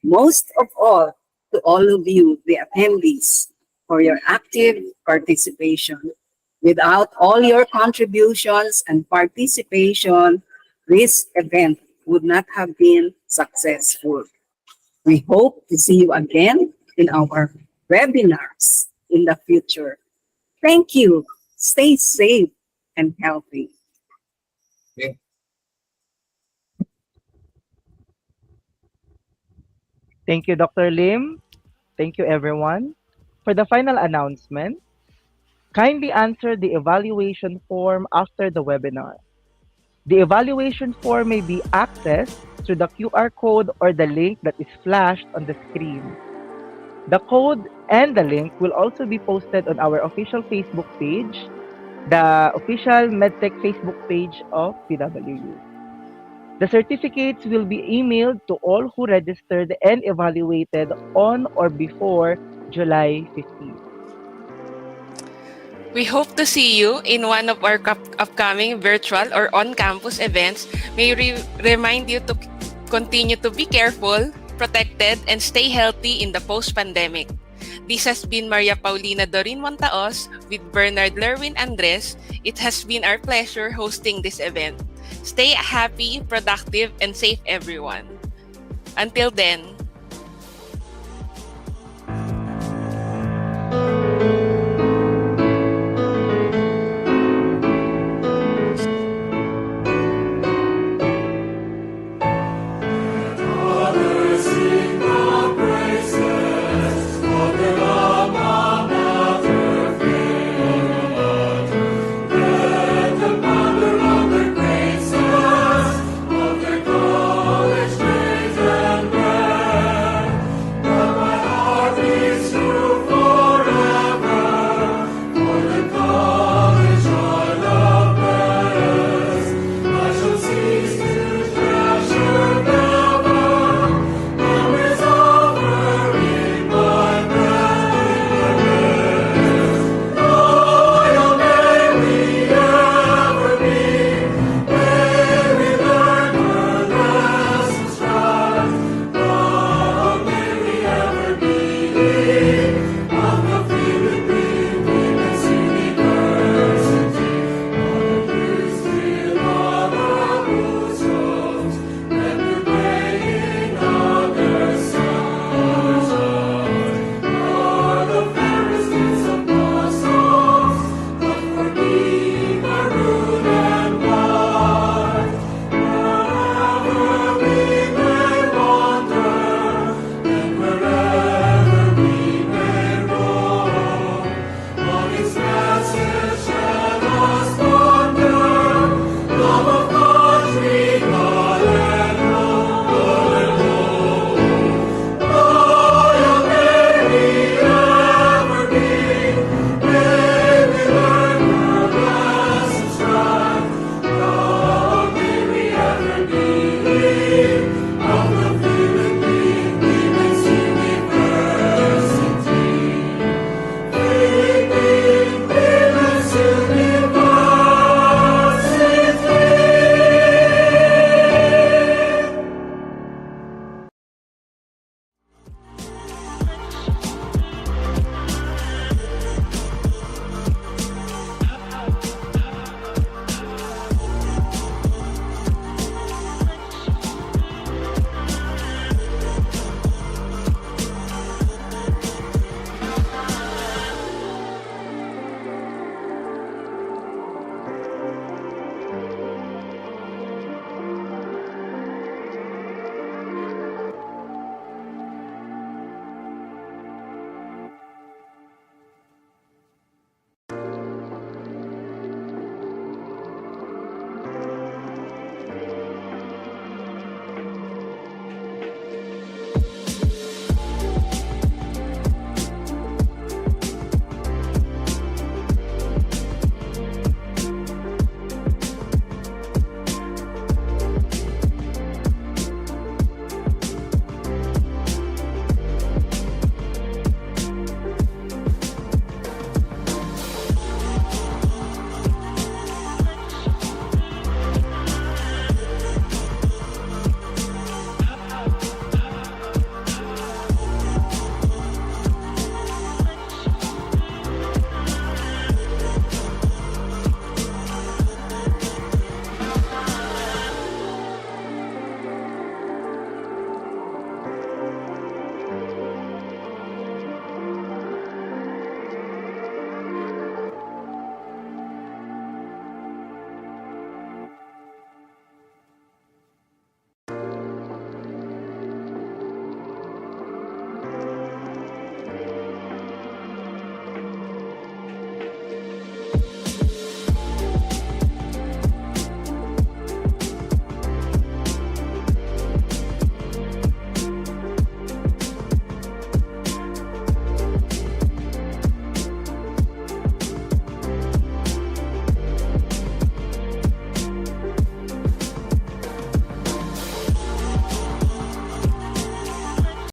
Speaker 21: Most of all, to all of you, the attendees, for your active participation. Without all your contributions and participation, this event would not have been successful. We hope to see you again in our webinars in the future. Thank you. Stay safe and healthy.
Speaker 14: Thank you, Dr. Lim. Thank you, everyone. For the final announcement, kindly answer the evaluation form after the webinar. The evaluation form may be accessed through the QR code or the link that is flashed on the screen. The code and the link will also be posted on our official Facebook page, the official MedTech Facebook page of PWU. The certificates will be emailed to all who registered and evaluated on or before July 15.
Speaker 15: We hope to see you in one of our upcoming virtual or on-campus events. May remind you to continue to be careful, protected, and stay healthy in the post-pandemic. This has been Maria Paulina Dorin Montaos with Bernard Lerwin Andres. It has been our pleasure hosting this event. Stay happy, productive, and safe, everyone. Until then,